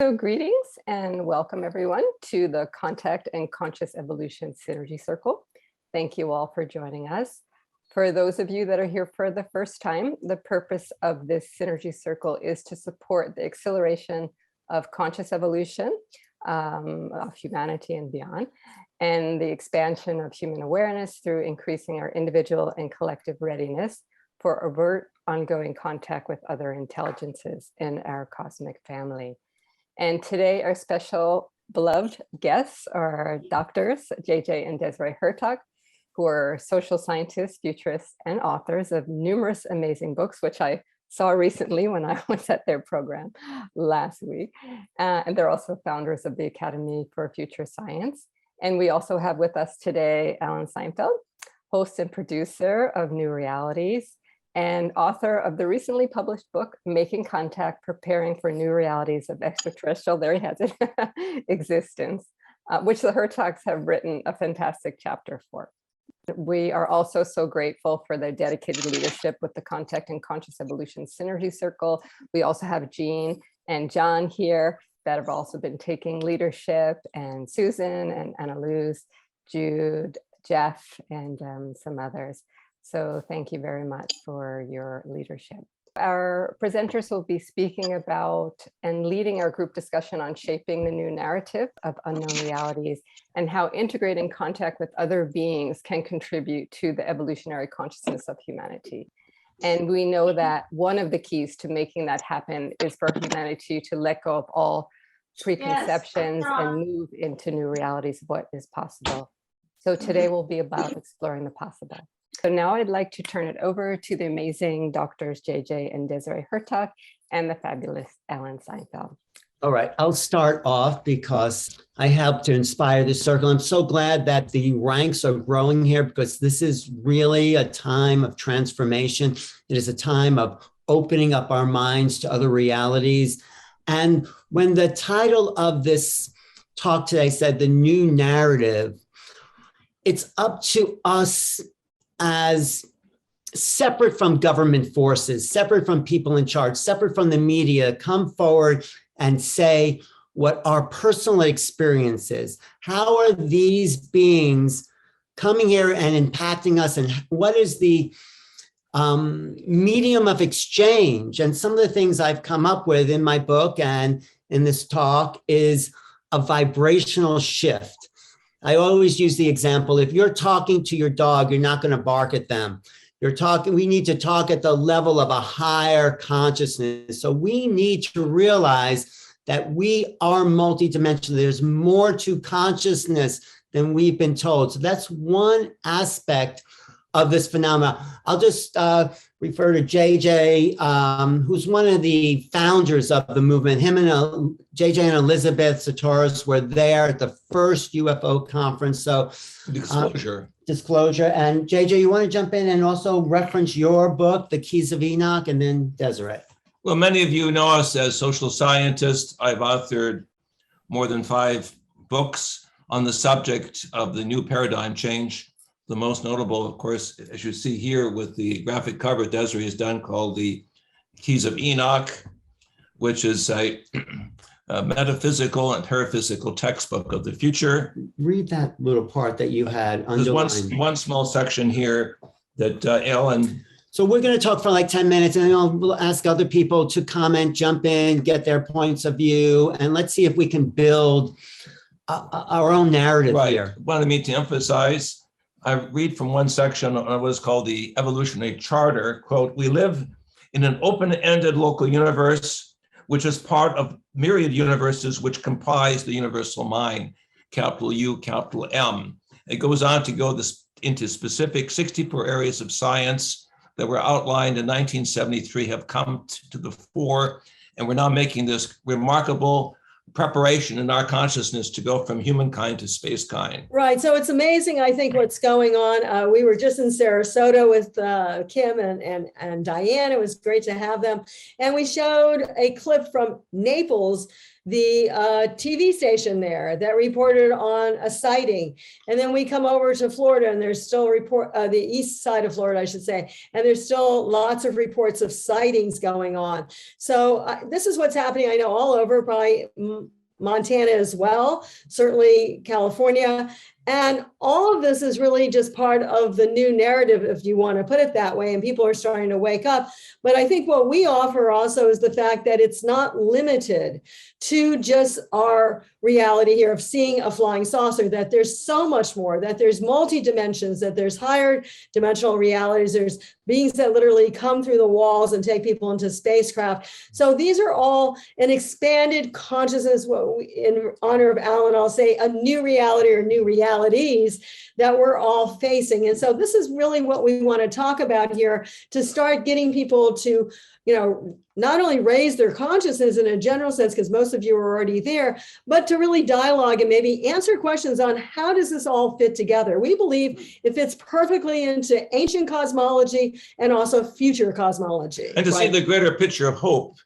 So greetings and welcome everyone to the Contact and Conscious Evolution Synergy Circle. Thank you all for joining us. For those of you that are here for the first time, the purpose of this Synergy Circle is to support the acceleration of conscious evolution of humanity and beyond, and the expansion of human awareness through increasing our individual and collective readiness for overt ongoing contact with other intelligences in our cosmic family. And today our special beloved guests are doctors JJ and Desiree Hurtak, who are social scientists, futurists, and authors of numerous amazing books, which I saw recently when I was at their program last week. And they're also founders of the Academy for Future Science. And we also have with us today Alan Steinfeld, host and producer of New Realities, and author of the recently published book, Making Contact, Preparing for New Realities of Extraterrestrial, there he has it, Existence, which the Hurtaks have written a fantastic chapter for. We are also so grateful for their dedicated leadership with the Contact and Conscious Evolution Synergy Circle. We also have Jean and John here that have also been taking leadership, and Susan and Anna Luz, Jude, Jeff, and some others. So thank you very much for your leadership. Our presenters will be speaking about and leading our group discussion on shaping the new narrative of unknown realities and how integrating contact with other beings can contribute to the evolutionary consciousness of humanity. And we know that one of the keys to making that happen is for humanity to let go of all preconceptions and move into new realities of what is possible. So today will be about exploring the possible. So now I'd like to turn it over to the amazing doctors JJ and Desiree Hurtak and the fabulous Alan Steinfeld. All right, I'll start off because I helped to inspire this circle. I'm so glad that the ranks are growing here because this is really a time of transformation. It is a time of opening up our minds to other realities. And when the title of this talk today said the new narrative, it's up to us as separate from government forces, separate from people in charge, separate from the media, come forward and say what our personal experience is. How are these beings coming here and impacting us? And what is the medium of exchange? And some of the things I've come up with in my book and in this talk is a vibrational shift. I always use the example, if you're talking to your dog, you're not going to bark at them. We need to talk at the level of a higher consciousness. So we need to realize that we are multidimensional. There's more to consciousness than we've been told. So that's one aspect of this phenomenon. I'll just refer to JJ, who's one of the founders of the movement. Him and JJ and Elizabeth Satoris were there at the first UFO conference. So disclosure. And JJ, you want to jump in and also reference your book, The Keys of Enoch, and then Desiree. Well, many of you know us as social scientists. I've authored more than 5 books on the subject of the new paradigm change. The most notable, of course, as you see here with the graphic cover Desiree has done, called The Keys of Enoch, which is a metaphysical and paraphysical textbook of the future. Read that little part that you had underlined. There's one small section here that Alan. So we're going to talk for like 10 minutes, and then we'll ask other people to comment, jump in, get their points of view, and let's see if we can build our own narrative here. Wanted me to emphasize, I read from one section on what is called the Evolutionary Charter, quote, "We live in an open-ended local universe, which is part of myriad universes which comprise the universal mind, capital U, capital M." It goes on to go into specific 64 areas of science that were outlined in 1973 have come to the fore, and we're now making this remarkable preparation in our consciousness to go from humankind to space kind. Right. So it's amazing, I think, what's going on. We were just in Sarasota with Kim and Diane. It was great to have them. And we showed a clip from Naples the TV station there that reported on a sighting. And then we come over to Florida and there's still the east side of Florida, I should say, and there's still lots of reports of sightings going on. So this is what's happening, I know, all over, probably Montana as well, certainly California. And all of this is really just part of the new narrative, if you want to put it that way, and people are starting to wake up. But I think what we offer also is the fact that it's not limited to just our reality here of seeing a flying saucer, that there's so much more, that there's multi-dimensions, that there's higher dimensional realities, there's beings that literally come through the walls and take people into spacecraft. So these are all an expanded consciousness, in honor of Alan, I'll say a new reality or new realities that we're all facing. And so this is really what we want to talk about here, to start getting people to, not only raise their consciousness in a general sense, because most of you are already there, but to really dialogue and maybe answer questions on how does this all fit together. We believe it fits perfectly into ancient cosmology and also future cosmology. And to see the greater picture of hope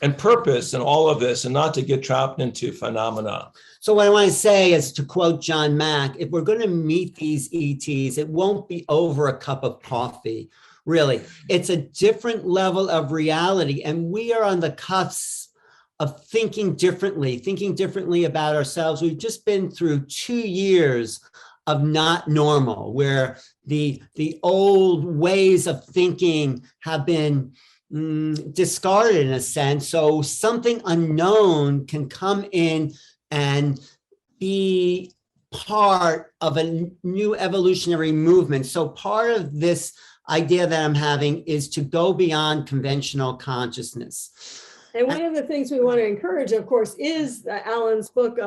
and purpose in all of this, and not to get trapped into phenomena. So what I want to say is, to quote John Mack, if we're going to meet these ETs, it won't be over a cup of coffee. Really, it's a different level of reality. And we are on the cusp of thinking differently about ourselves. We've just been through 2 years of not normal, where the old ways of thinking have been discarded in a sense. So something unknown can come in and be part of a new evolutionary movement. So part of this idea that I'm having is to go beyond conventional consciousness. And one of the things we want to encourage, of course, is Alan's book,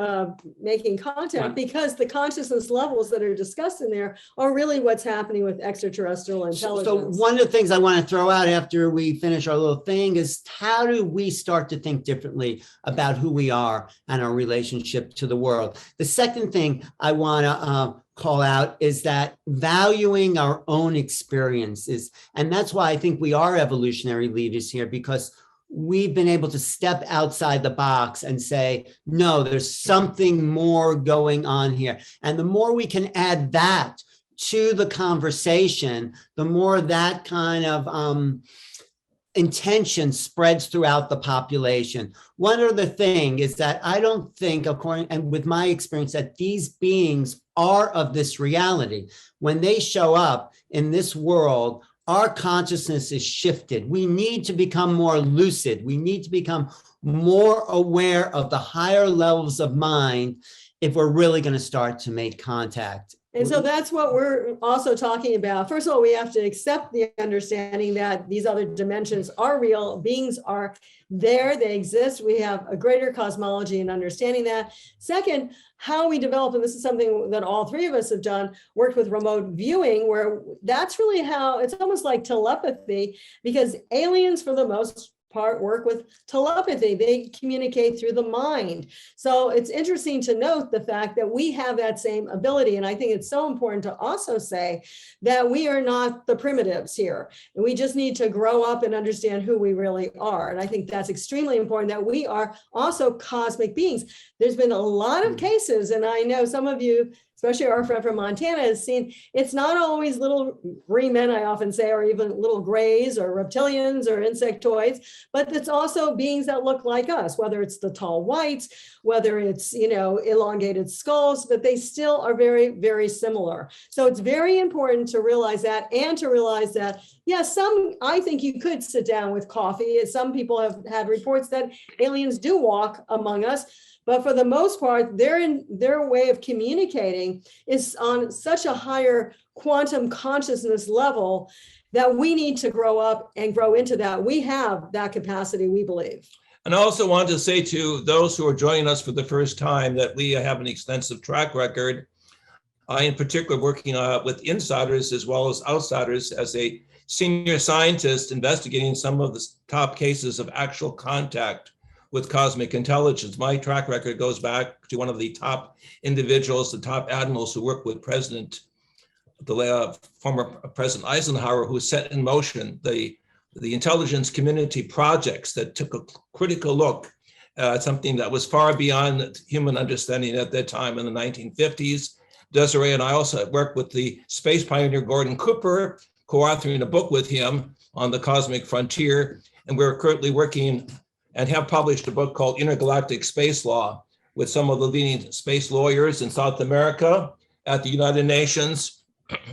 Making Contact, because the consciousness levels that are discussed in there are really what's happening with extraterrestrial intelligence. So one of the things I want to throw out after we finish our little thing is, how do we start to think differently about who we are and our relationship to the world? The second thing I want to call out is that valuing our own experiences. And that's why I think we are evolutionary leaders here, because we've been able to step outside the box and say, no, there's something more going on here. And the more we can add that to the conversation, the more that kind of intention spreads throughout the population. One other thing is that I don't think, according and with my experience, that these beings are of this reality. When they show up in this world, our consciousness is shifted. We need to become more lucid. We need to become more aware of the higher levels of mind if we're really going to start to make contact. And so that's what we're also talking about. First of all, we have to accept the understanding that these other dimensions are real. Beings are there, they exist. We have a greater cosmology and understanding that. Second, how we develop, and this is something that all three of us have done, worked with remote viewing, where that's really how it's almost like telepathy, because aliens, for the most part, work with telepathy. They communicate through the mind. So it's interesting to note the fact that we have that same ability. And I think it's so important to also say that we are not the primitives here. And we just need to grow up and understand who we really are. And I think that's extremely important, that we are also cosmic beings. There's been a lot of cases, and I know some of you, especially our friend from Montana, has seen it's not always little green men, I often say, or even little grays or reptilians or insectoids, but it's also beings that look like us, whether it's the tall whites, whether it's, elongated skulls, but they still are very, very similar. So it's very important to realize that, and to realize that, yes, I think you could sit down with coffee. Some people have had reports that aliens do walk among us. But for the most part, their way of communicating is on such a higher quantum consciousness level that we need to grow up and grow into that. We have that capacity, we believe. And I also want to say to those who are joining us for the first time that we have an extensive track record. I, in particular, working with insiders as well as outsiders as a senior scientist investigating some of the top cases of actual contact with cosmic intelligence. My track record goes back to one of the top individuals, the top admirals who worked with former President Eisenhower, who set in motion the intelligence community projects that took a critical look something that was far beyond human understanding at that time in the 1950s. Desiree and I also worked with the space pioneer Gordon Cooper, co-authoring a book with him on the cosmic frontier. And we're currently working and have published a book called Intergalactic Space Law with some of the leading space lawyers in South America at the United Nations,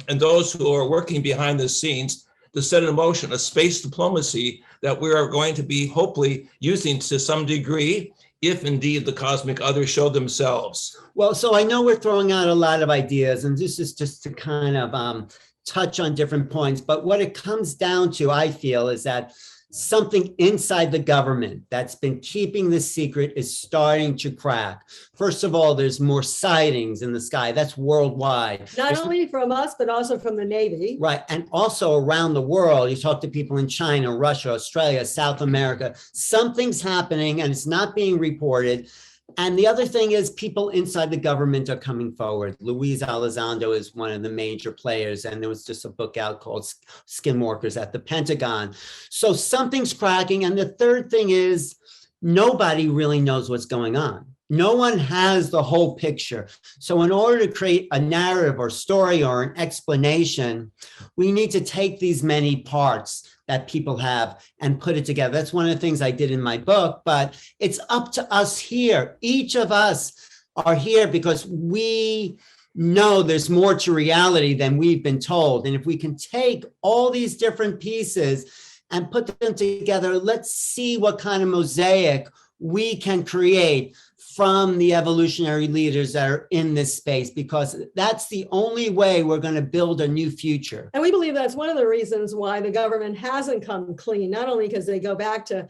and those who are working behind the scenes to set in motion a space diplomacy that we are going to be hopefully using to some degree, if indeed the cosmic others show themselves. Well, so I know we're throwing out a lot of ideas, and this is just to kind of touch on different points. But what it comes down to, I feel, is that something inside the government that's been keeping this secret is starting to crack. First of all, there's more sightings in the sky. That's worldwide. Not only from us, but also from the Navy. Right. And also around the world. You talk to people in China, Russia, Australia, South America. Something's happening and it's not being reported. And the other thing is people inside the government are coming forward. Luis Elizondo is one of the major players. And there was just a book out called Skinwalkers at the Pentagon. So something's cracking. And the third thing is nobody really knows what's going on. No one has the whole picture. So in order to create a narrative or story or an explanation, we need to take these many parts that people have and put it together. That's one of the things I did in my book, but it's up to us here. Each of us are here because we know there's more to reality than we've been told. And if we can take all these different pieces and put them together, let's see what kind of mosaic we can create from the evolutionary leaders that are in this space, because that's the only way we're going to build a new future. And we believe that's one of the reasons why the government hasn't come clean, not only because they go back to,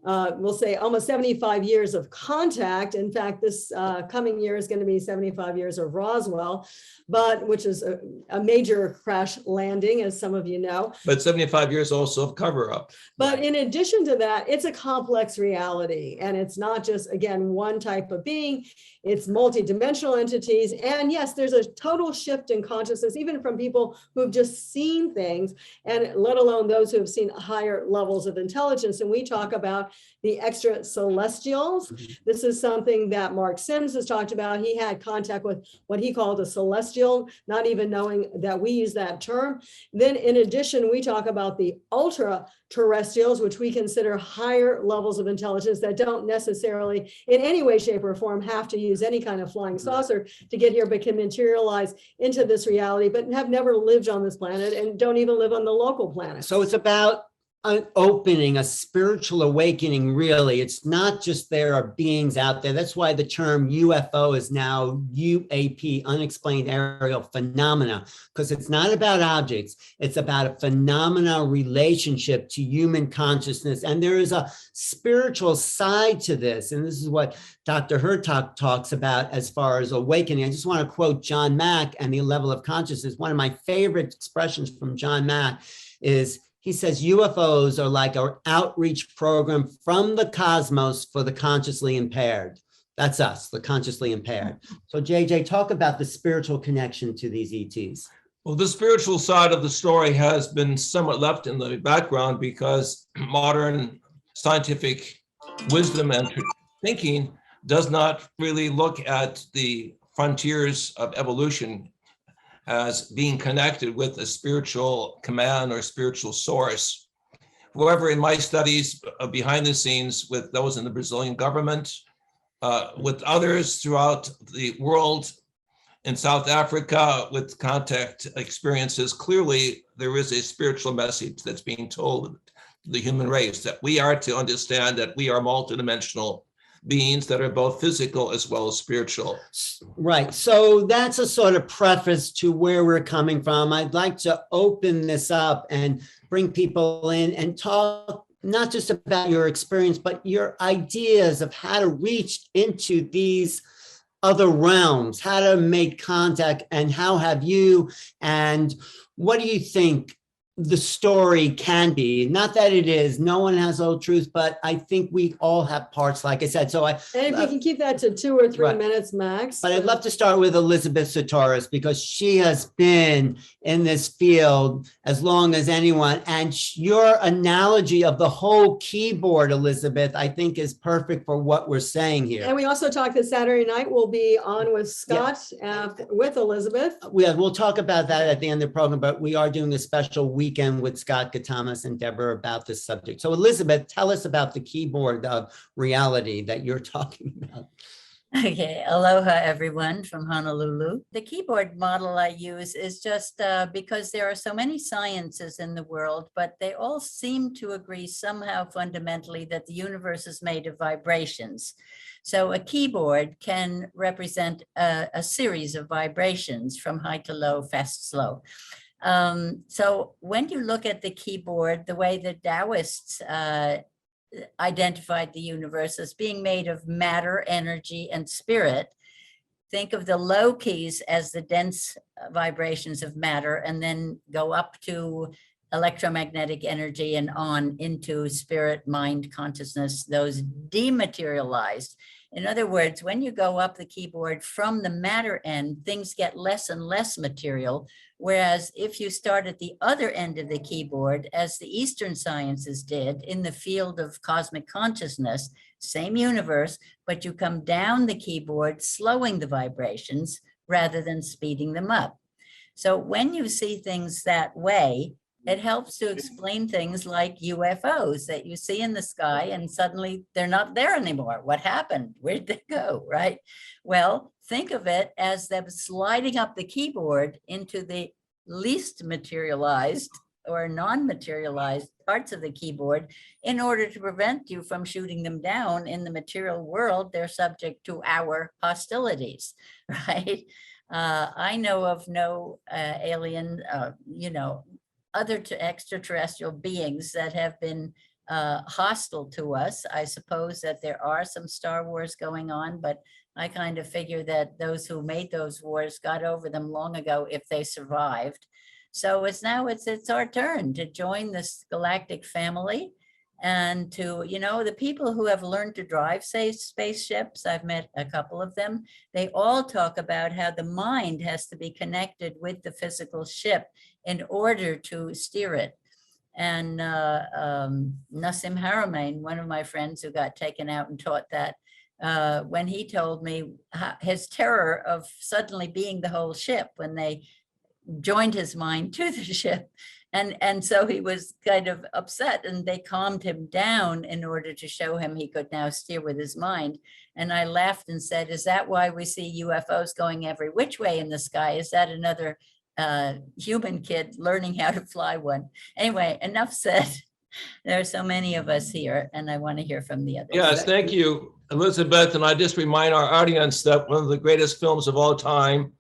we'll say, almost 75 years of contact. In fact, this coming year is going to be 75 years of Roswell, but which is a major crash landing, as some of you know. But 75 years also of cover up. But in addition to that, it's a complex reality. And it's not just, again, one type of being, it's multidimensional entities. And yes, there's a total shift in consciousness, even from people who have just seen things, and let alone those who have seen higher levels of intelligence. And we talk about the extra celestials. This is something that Mark Sims has talked about. He had contact with what he called a celestial, not even knowing that we use that term. Then in addition, we talk about the ultra terrestrials, which we consider higher levels of intelligence that don't necessarily in any way, shape, or form have to use any kind of flying saucer to get here, but can materialize into this reality, but have never lived on this planet and don't even live on the local planet. So it's about an opening, a spiritual awakening, really. It's not just there are beings out there. That's why the term UFO is now UAP, unexplained aerial phenomena, because it's not about objects. It's about a phenomena relationship to human consciousness. And there is a spiritual side to this. And this is what Dr. Hurtak talks about as far as awakening. I just want to quote John Mack and the level of consciousness. One of my favorite expressions from John Mack is, he says, UFOs are like an outreach program from the cosmos for the consciously impaired. That's us, the consciously impaired. So JJ, talk about the spiritual connection to these ETs. Well, the spiritual side of the story has been somewhat left in the background because modern scientific wisdom and thinking does not really look at the frontiers of evolution as being connected with a spiritual command or spiritual source. However, in my studies behind the scenes with those in the Brazilian government, with others throughout the world, in South Africa, with contact experiences, clearly there is a spiritual message that's being told to the human race, that we are to understand that we are multidimensional beings that are both physical as well as spiritual. Right. So that's a sort of preface to where we're coming from. I'd like to open this up and bring people in and talk not just about your experience, but your ideas of how to reach into these other realms, how to make contact, and how have you, and what do you think the story can be. Not that it is, no one has all truth, but I think we all have parts, like I said. So And if we can keep that to 2 or 3 Right. minutes max. But I'd love to start with Elizabeth Sotaris, because she has been in this field as long as anyone. And your analogy of the whole keyboard, Elizabeth, I think is perfect for what we're saying here. And we also talked that Saturday night we'll be on with Scott, with Elizabeth. We'll talk about that at the end of the program, but we are doing a special weekend with Scott Katamas and Deborah about this subject. So Elizabeth, tell us about the keyboard of reality that you're talking about. Okay, aloha everyone from Honolulu. The keyboard model I use is just because there are so many sciences in the world, but they all seem to agree somehow fundamentally that the universe is made of vibrations. So a keyboard can represent a series of vibrations from high to low, fast, slow. So when you look at the keyboard, the way the Taoists identified the universe as being made of matter, energy, and spirit, think of the low keys as the dense vibrations of matter, and then go up to electromagnetic energy and on into spirit, mind, consciousness, those dematerialized. In other words, when you go up the keyboard from the matter end, things get less and less material. Whereas if you start at the other end of the keyboard, as the Eastern sciences did in the field of cosmic consciousness, same universe, but you come down the keyboard, slowing the vibrations rather than speeding them up. So when you see things that way, it helps to explain things like UFOs that you see in the sky and suddenly they're not there anymore. What happened? Where'd they go, right? Well, think of it as them sliding up the keyboard into the least materialized or non-materialized parts of the keyboard in order to prevent you from shooting them down in the material world. They're subject to our hostilities, right? I know of no alien, other extraterrestrial beings that have been hostile to us. I suppose that there are some Star Wars going on, but I kind of figure that those who made those wars got over them long ago if they survived. So it's our turn to join this galactic family and to, the people who have learned to drive, say, spaceships, I've met a couple of them, they all talk about how the mind has to be connected with the physical ship in order to steer it. And Nassim Haramein, one of my friends who got taken out and taught that, when he told me his terror of suddenly being the whole ship when they joined his mind to the ship. And so he was kind of upset, and they calmed him down in order to show him he could now steer with his mind. And I laughed and said, is that why we see UFOs going every which way in the sky? Is that another human kid learning how to fly one? Anyway, enough said. There are so many of us here, and I want to hear from the others. Yes, thank you, Elizabeth. And I just remind our audience that one of the greatest films of all time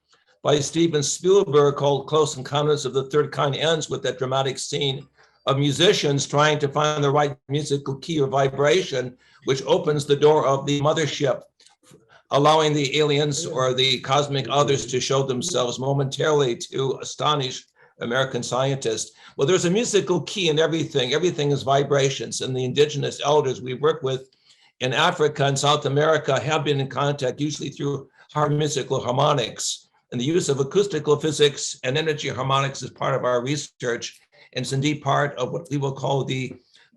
by Steven Spielberg called Close Encounters of the Third Kind ends with that dramatic scene of musicians trying to find the right musical key or vibration, which opens the door of the mothership, allowing the aliens or the cosmic others to show themselves momentarily to astonish American scientists. Well, there's a musical key in everything. Everything is vibrations, and the indigenous elders we work with in Africa and South America have been in contact, usually through musical harmonics. And the use of acoustical physics and energy harmonics is part of our research. And it's indeed part of what we will call the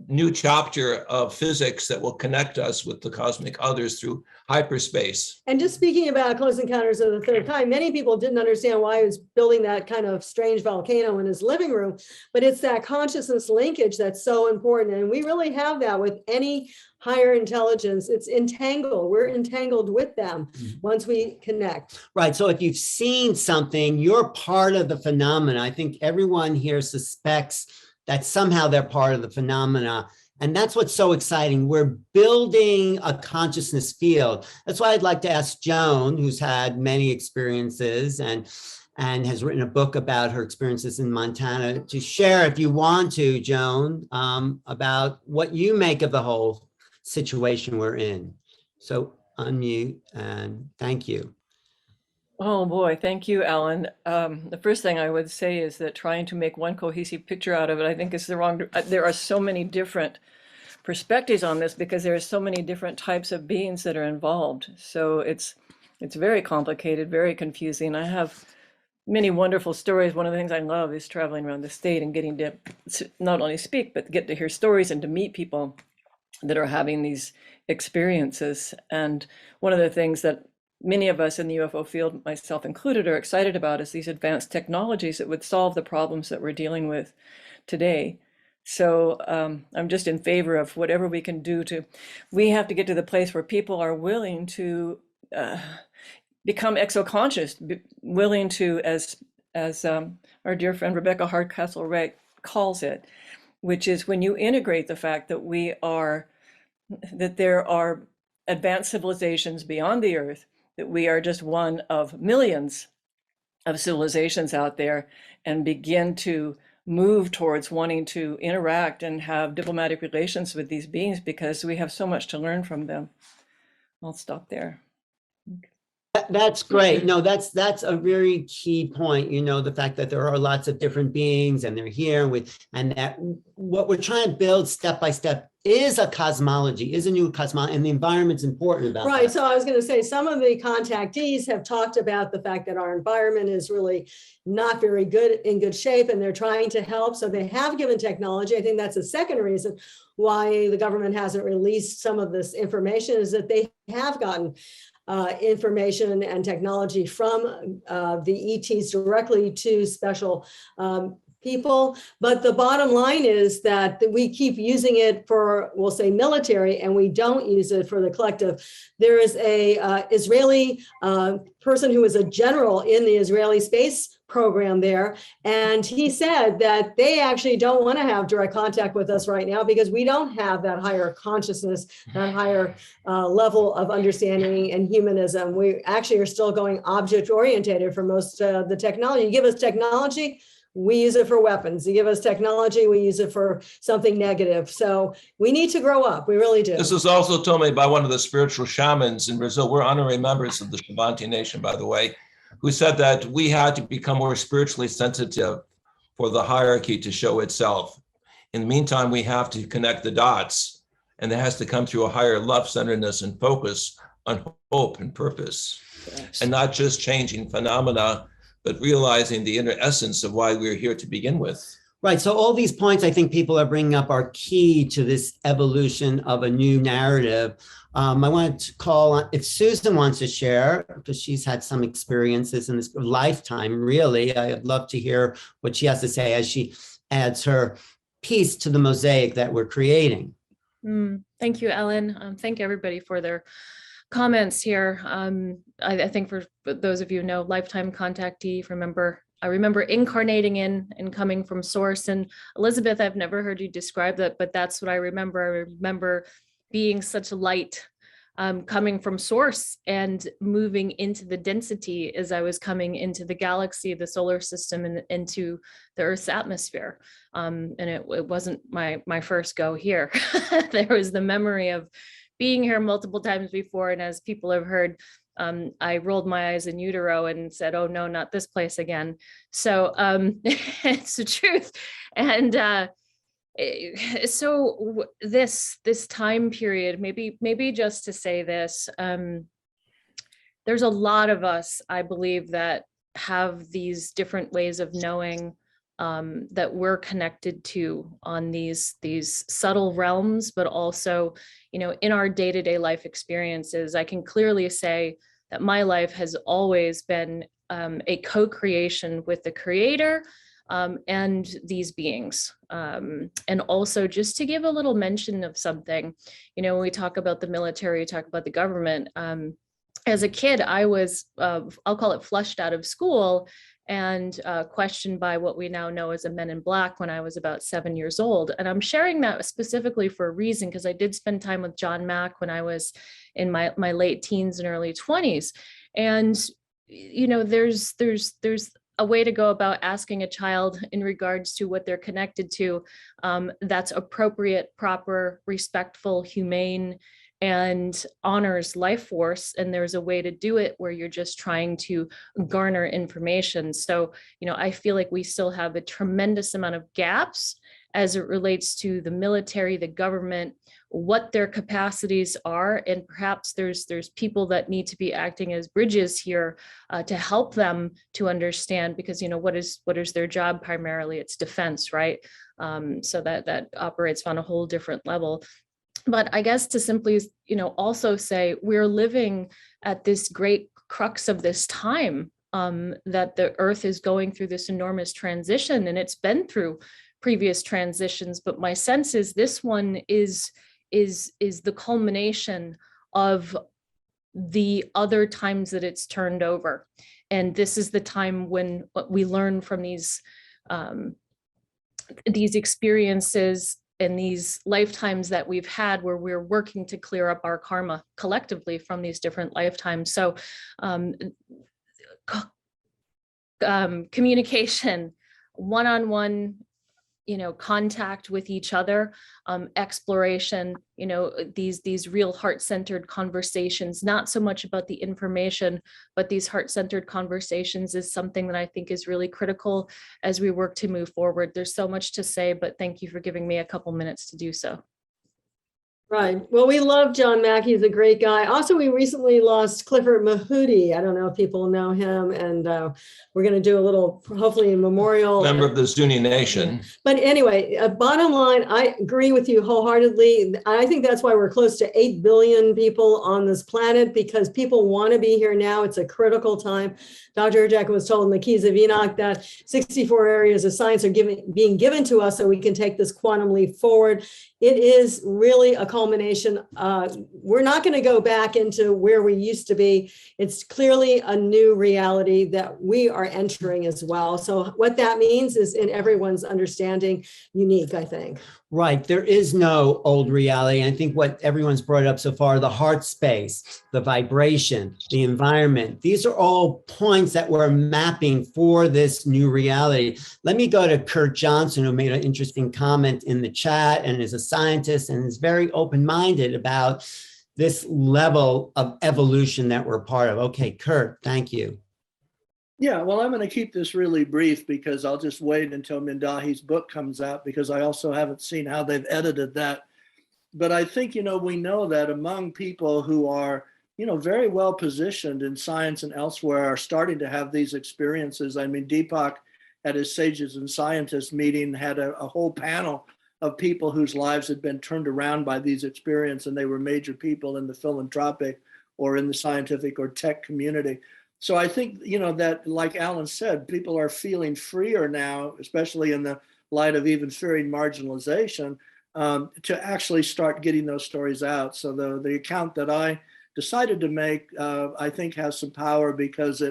new chapter of physics that will connect us with the cosmic others through hyperspace. And just speaking about Close Encounters of the Third Kind, many people didn't understand why he was building that kind of strange volcano in his living room, but it's that consciousness linkage that's so important. And we really have that with any higher intelligence. It's entangled. We're entangled with them once we connect. Right. So if you've seen something, you're part of the phenomena. I think everyone here suspects that somehow they're part of the phenomena. And that's what's so exciting. We're building a consciousness field. That's why I'd like to ask Joan, who's had many experiences and has written a book about her experiences in Montana, to share, if you want to, Joan, about what you make of the whole situation we're in. So unmute and thank you. Oh boy, thank you, Alan. The first thing I would say is that trying to make one cohesive picture out of it, I think is the wrong. There are so many different perspectives on this because there are so many different types of beings that are involved. So it's very complicated, very confusing. I have many wonderful stories. One of the things I love is traveling around the state and getting to not only speak, but get to hear stories and to meet people that are having these experiences. And one of the things that many of us in the UFO field, myself included, are excited about is these advanced technologies that would solve the problems that we're dealing with today. So I'm just in favor of whatever we can do we have to get to the place where people are willing to become exoconscious, willing to, as our dear friend Rebecca Hardcastle-Wright calls it, which is when you integrate the fact that there are advanced civilizations beyond the Earth, that we are just one of millions of civilizations out there, and begin to move towards wanting to interact and have diplomatic relations with these beings because we have so much to learn from them. I'll stop there. That's great. No, that's a very key point. The fact that there are lots of different beings and they're here and that what we're trying to build step by step is a cosmology, is a new cosmology, and the environment's important about Right. that. So I was going to say some of the contactees have talked about the fact that our environment is really not very good, in good shape, and they're trying to help. So they have given technology. I think that's a second reason why the government hasn't released some of this information, is that they have gotten information and technology from the ETs directly to special people. But the bottom line is that we keep using it for, we'll say, military, and we don't use it for the collective. There is a Israeli person who is a general in the Israeli space program there, and he said that they actually don't want to have direct contact with us right now because we don't have that higher consciousness, that higher level of understanding and humanism. We actually are still going object oriented for most of the technology. You give us technology, we use it for weapons. You give us technology, we use it for something negative. So we need to grow up. We really do. This was also told me by one of the spiritual shamans in Brazil. We're honorary members of the Shabante Nation, by the way, who said that we had to become more spiritually sensitive for the hierarchy to show itself. In the meantime, we have to connect the dots, and it has to come through a higher love-centeredness and focus on hope and purpose, and not just changing phenomena, but realizing the inner essence of why we're here to begin with. Right. So all these points I think people are bringing up are key to this evolution of a new narrative. I wanted to call on, if Susan wants to share, because she's had some experiences in this lifetime, really. I'd love to hear what she has to say as she adds her piece to the mosaic that we're creating. Thank you, Ellen. Thank everybody for their comments here. I think for those of you who know, lifetime contactee, I remember incarnating in and coming from source. And Elizabeth, I've never heard you describe that, but that's what I remember. I remember being such light, coming from source and moving into the density as I was coming into the galaxy, the solar system, and into the Earth's atmosphere. And it wasn't my first go here. There was the memory of being here multiple times before. And as people have heard, I rolled my eyes in utero and said, oh no, not this place again. So it's the truth. And so this time period, maybe just to say this, there's a lot of us, I believe, that have these different ways of knowing that we're connected to on these subtle realms, but also, in our day-to-day life experiences. I can clearly say that my life has always been a co-creation with the Creator and these beings. And also, just to give a little mention of something, when we talk about the military, we talk about the government. As a kid, I was, I'll call it, flushed out of school and questioned by what we now know as a Men in Black when I was about 7 years old. And I'm sharing that specifically for a reason, because I did spend time with John Mack when I was in my late teens and early 20s. And, there's a way to go about asking a child in regards to what they're connected to that's appropriate, proper, respectful, humane, and honors life force. And there's a way to do it where you're just trying to garner information. So, I feel like we still have a tremendous amount of gaps as it relates to the military, the government, what their capacities are. And perhaps there's people that need to be acting as bridges here to help them to understand, because, what is their job primarily? It's defense, right? So that operates on a whole different level. But I guess to simply, also say we're living at this great crux of this time, that the Earth is going through this enormous transition, and it's been through previous transitions. But my sense is this one is the culmination of the other times that it's turned over. And this is the time when we learn from these experiences and these lifetimes that we've had, where we're working to clear up our karma collectively from these different lifetimes. So communication, one-on-one, contact with each other, exploration, these real heart-centered conversations, not so much about the information, but these heart-centered conversations is something that I think is really critical as we work to move forward. There's so much to say, but thank you for giving me a couple minutes to do so. Right. Well, we love John Mack. He's a great guy. Also, we recently lost Clifford Mahooty. I don't know if people know him, and we're going to do a little, hopefully, a memorial. Member of the Zuni Nation. But anyway, bottom line, I agree with you wholeheartedly. I think that's why we're close to 8 billion people on this planet, because people want to be here now. It's a critical time. Dr. Hurtak was told in the Keys of Enoch that 64 areas of science are being given to us so we can take this quantum leap forward. It is really a culmination. We're not going to go back into where we used to be. It's clearly a new reality that we are entering as well. So what that means is, in everyone's understanding, unique, I think. Right. There is no old reality. I think what everyone's brought up so far, the heart space, the vibration, the environment, these are all points that we're mapping for this new reality. Let me go to Kurt Johnson, who made an interesting comment in the chat and is a scientist and is very open-minded about this level of evolution that we're part of. Okay, Kurt, thank you. Yeah, well, I'm going to keep this really brief because I'll just wait until Mindahi's book comes out, because I also haven't seen how they've edited that. But I think, we know that among people who are, very well positioned in science and elsewhere are starting to have these experiences. I mean, Deepak at his Sages and Scientists meeting had a whole panel of people whose lives had been turned around by these experiences, and they were major people in the philanthropic or in the scientific or tech community. So I think, that, like Alan said, people are feeling freer now, especially in the light of even fearing marginalization, to actually start getting those stories out. So the account that I decided to make, I think has some power, because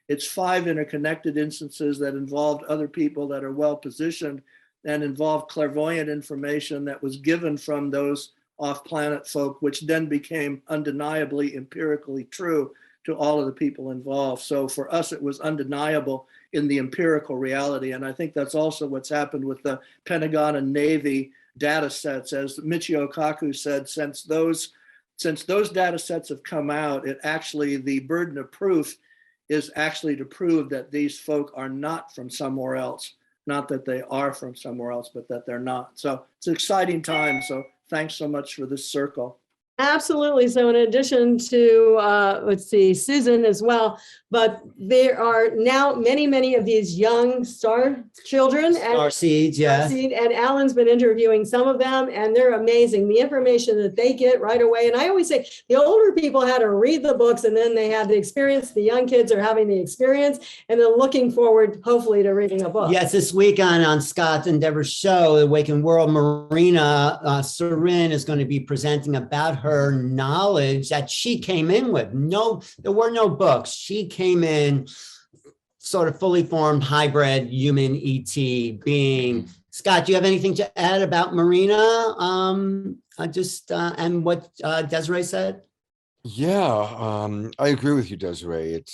it's 5 interconnected instances that involved other people that are well positioned and involved clairvoyant information that was given from those off-planet folk, which then became undeniably empirically true to all of the people involved. So for us, it was undeniable in the empirical reality. And I think that's also what's happened with the Pentagon and Navy data sets. As Michio Kaku said, since those data sets have come out, the burden of proof is actually to prove that these folk are not from somewhere else. Not that they are from somewhere else, but that they're not. So it's an exciting time. So thanks so much for this circle. Absolutely. So in addition to, Susan as well, but there are now many of these young star children. Star seeds, yes. And Alan's been interviewing some of them, and they're amazing. The information that they get right away. And I always say the older people had to read the books, and then they had the experience. The young kids are having the experience, and then looking forward, hopefully, to reading a book. Yes, this week on Scott and Deborah's show, The Awakened World, Marina Sarin is going to be presenting about her knowledge that she came in with. There were no books. She came in sort of fully formed hybrid human ET being. Scott, do you have anything to add about Marina? And what Desiree said? Yeah, I agree with you, Desiree.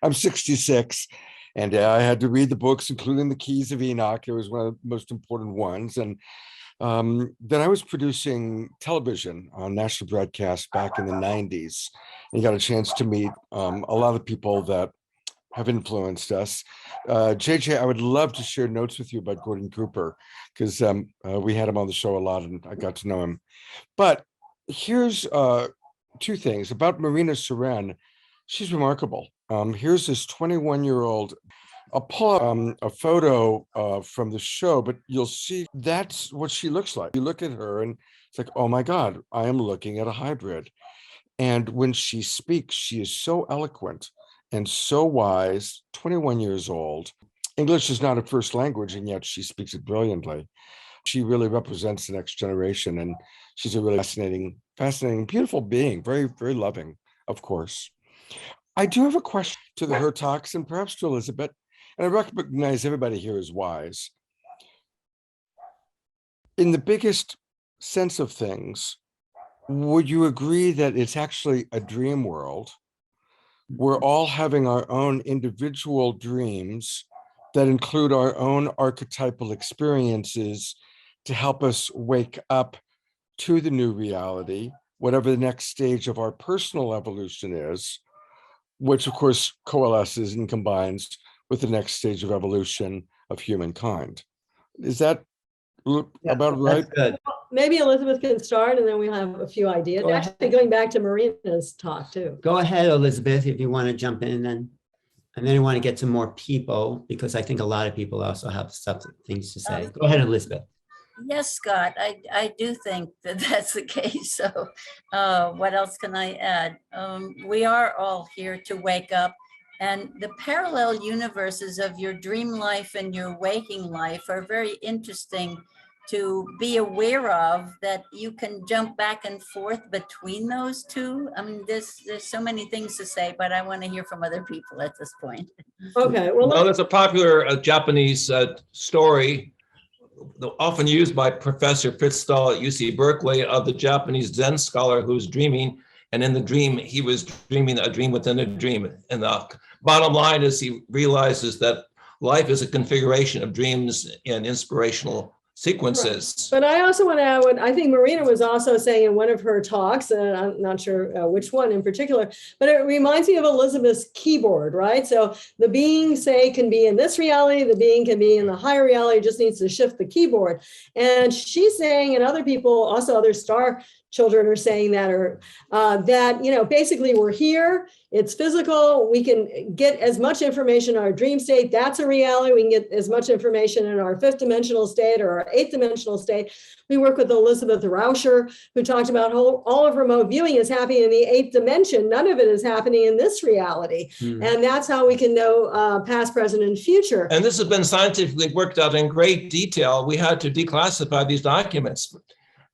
I'm 66, and I had to read the books, including the Keys of Enoch. It was one of the most important ones, and Then I was producing television on national broadcast back in the 90s, and got a chance to meet a lot of people that have influenced us. JJ, I would love to share notes with you about Gordon Cooper, because we had him on the show a lot and I got to know him. But here's two things about Marina Seren. She's remarkable. Here's this 21-year-old. I'll pull up a photo from the show, but you'll see that's what she looks like. You look at her and it's like, oh my God, I am looking at a hybrid. And when she speaks, she is so eloquent and so wise, 21 years old. English is not her first language, and yet she speaks it brilliantly. She really represents the next generation, and she's a really fascinating, beautiful being, very, very loving, of course. I do have a question to the Hurtaks and perhaps to Elizabeth, and I recognize everybody here is wise. In the biggest sense of things, would you agree that it's actually a dream world? We're all having our own individual dreams that include our own archetypal experiences to help us wake up to the new reality, whatever the next stage of our personal evolution is, which of course coalesces and combines with the next stage of evolution of humankind. Is that about right? Good. Maybe Elizabeth can start and then we'll have a few ideas. Actually, going back to Marina's talk too. Go ahead, Elizabeth, if you want to jump in then. And then I want to get to more people because I think a lot of people also have things to say. Go ahead, Elizabeth. Yes, Scott, I do think that that's the case. So what else can I add? We are all here to wake up, and the parallel universes of your dream life and your waking life are very interesting to be aware of, that you can jump back and forth between those two. I mean, there's so many things to say, but I want to hear from other people at this point. Okay, well, Well, there's a popular Japanese story often used by Professor Fitzstall at UC Berkeley of the Japanese Zen scholar who's dreaming, and in the dream, he was dreaming a dream within a dream. And the bottom line is he realizes that life is a configuration of dreams and inspirational sequences. Right. But I also want to add what I think Marina was also saying in one of her talks, and I'm not sure which one in particular, but it reminds me of Elizabeth's keyboard, right? So the being, say, can be in this reality, the being can be in the higher reality, just needs to shift the keyboard. And she's saying, and other people, also other star children are saying that, or that, basically we're here, it's physical, we can get as much information in our dream state, that's a reality, we can get as much information in our fifth dimensional state or our eighth dimensional state. We work with Elizabeth Rauscher, who talked about all of remote viewing is happening in the eighth dimension, none of it is happening in this reality. And that's how we can know past, present, and future. And this has been scientifically worked out in great detail. We had to declassify these documents.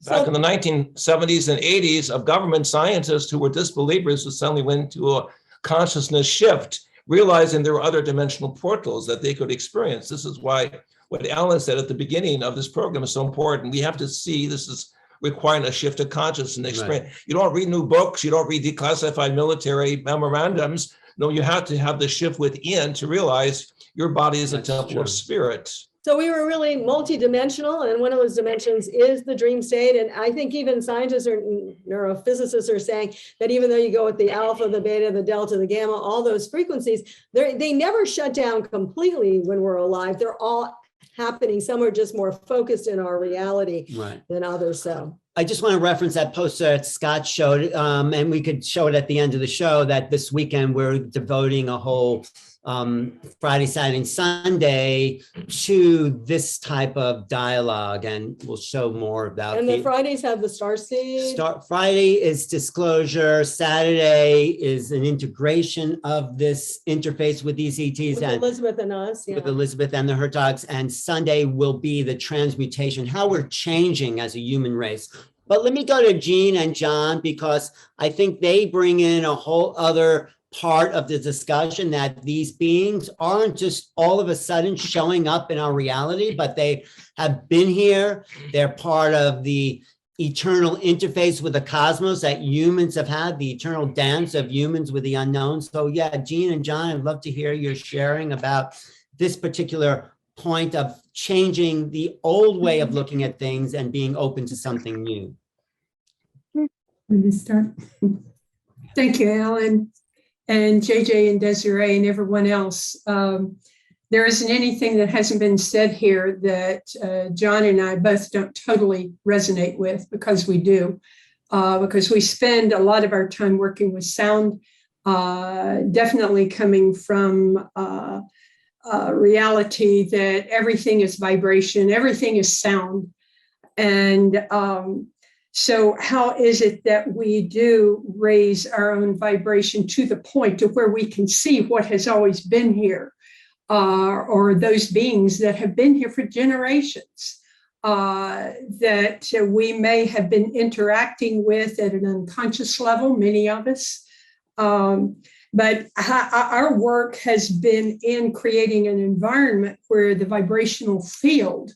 Back in the 1970s and 80s, of government scientists who were disbelievers who suddenly went into a consciousness shift, realizing there were other dimensional portals that they could experience. This is why what Alan said at the beginning of this program is so important. We have to see this is requiring a shift of consciousness and experience. Right. You don't read new books, you don't read declassified military memorandums. No, you have to have the shift within to realize your body is a temple of spirit. So we were really multidimensional, and one of those dimensions is the dream state. And I think even scientists or neurophysicists are saying that even though you go with the alpha, the beta, the delta, the gamma, all those frequencies, they never shut down completely when we're alive. They're all happening. Some are just more focused in our reality than others. So I just want to reference that poster that Scott showed, and we could show it at the end of the show, that this weekend we're devoting a whole Friday, Saturday, and Sunday to this type of dialogue, and we'll show more about it. And the Fridays have the starseed. Friday is disclosure. Saturday is an integration of this interface with these ETs. With Elizabeth and us. Yeah. With Elizabeth and the Hurtaks. And Sunday will be the transmutation, how we're changing as a human race. But let me go to Jean and John, because I think they bring in a whole other part of the discussion, that these beings aren't just all of a sudden showing up in our reality, but they have been here. They're part of the eternal interface with the cosmos that humans have had, the eternal dance of humans with the unknown. So yeah, Jean and John, I'd love to hear your sharing about this particular point of changing the old way of looking at things and being open to something new. Let me start. Thank you, Alan, and JJ and Desiree and everyone else. There isn't anything that hasn't been said here that John and I both don't totally resonate with, because we do, because we spend a lot of our time working with sound, definitely coming from reality that everything is vibration, everything is sound. And so how is it that we do raise our own vibration to the point to where we can see what has always been here, or those beings that have been here for generations, that we may have been interacting with at an unconscious level, many of us. But our work has been in creating an environment where the vibrational field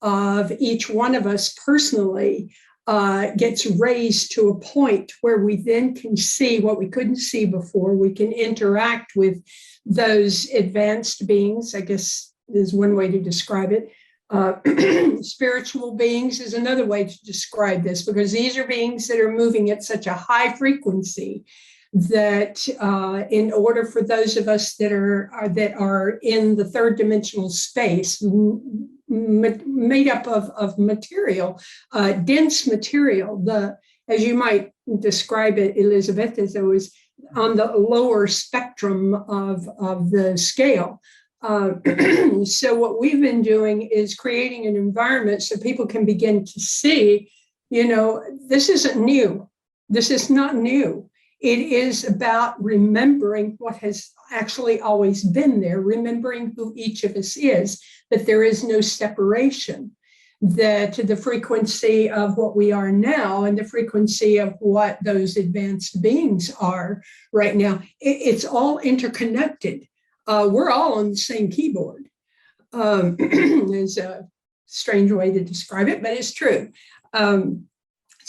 of each one of us personally gets raised to a point where we then can see what we couldn't see before. We can interact with those advanced beings, I guess is one way to describe it. Spiritual beings is another way to describe this, because these are beings that are moving at such a high frequency that in order for those of us that are in the third dimensional space, made up of material, dense material, as you might describe it, Elizabeth, as it was on the lower spectrum of the scale. So what we've been doing is creating an environment so people can begin to see, this isn't new. This is not new. It is about remembering what has actually always been there, remembering who each of us is, that there is no separation, that the frequency of what we are now and the frequency of what those advanced beings are right now, it's all interconnected. We're all on the same keyboard. It's a strange way to describe it, but it's true.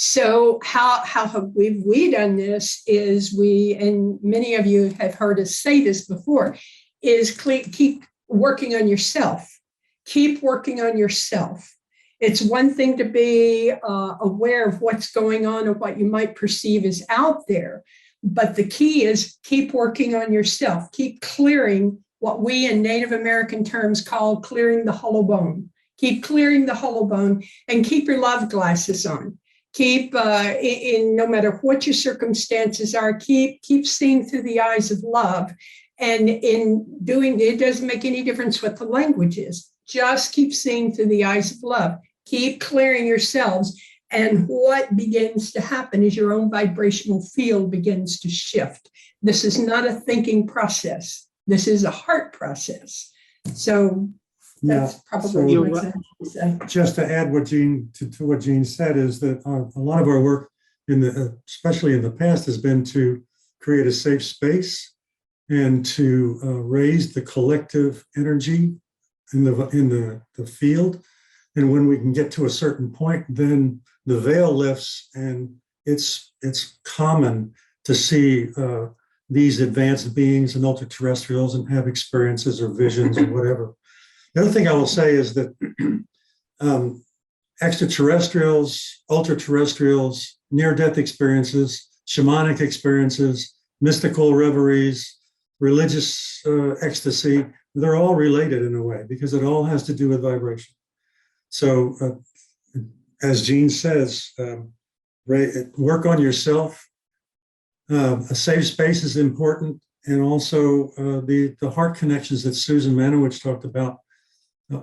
So how have we done this is and many of you have heard us say this before, is keep working on yourself. Keep working on yourself. It's one thing to be aware of what's going on or what you might perceive is out there, but the key is keep working on yourself. Keep clearing what we in Native American terms call clearing the hollow bone. Keep clearing the hollow bone and keep your love glasses on. Keep, in no matter what your circumstances are, keep seeing through the eyes of love. And in doing it, doesn't make any difference what the language is. Just keep seeing through the eyes of love. Keep clearing yourselves. And what begins to happen is your own vibrational field begins to shift. This is not a thinking process. This is a heart process. So that's probably what I say. Just to add to what Jean said is that a lot of our work, especially in the past, has been to create a safe space and to raise the collective energy in the field. And when we can get to a certain point, then the veil lifts, and it's common to see these advanced beings and ultra-terrestrials and have experiences or visions or whatever. The other thing I will say is that extraterrestrials, ultra-terrestrials, near-death experiences, shamanic experiences, mystical reveries, religious ecstasy, they're all related in a way because it all has to do with vibration. So as Jean says, work on yourself. A safe space is important. And also the heart connections that Susan Manowitz talked about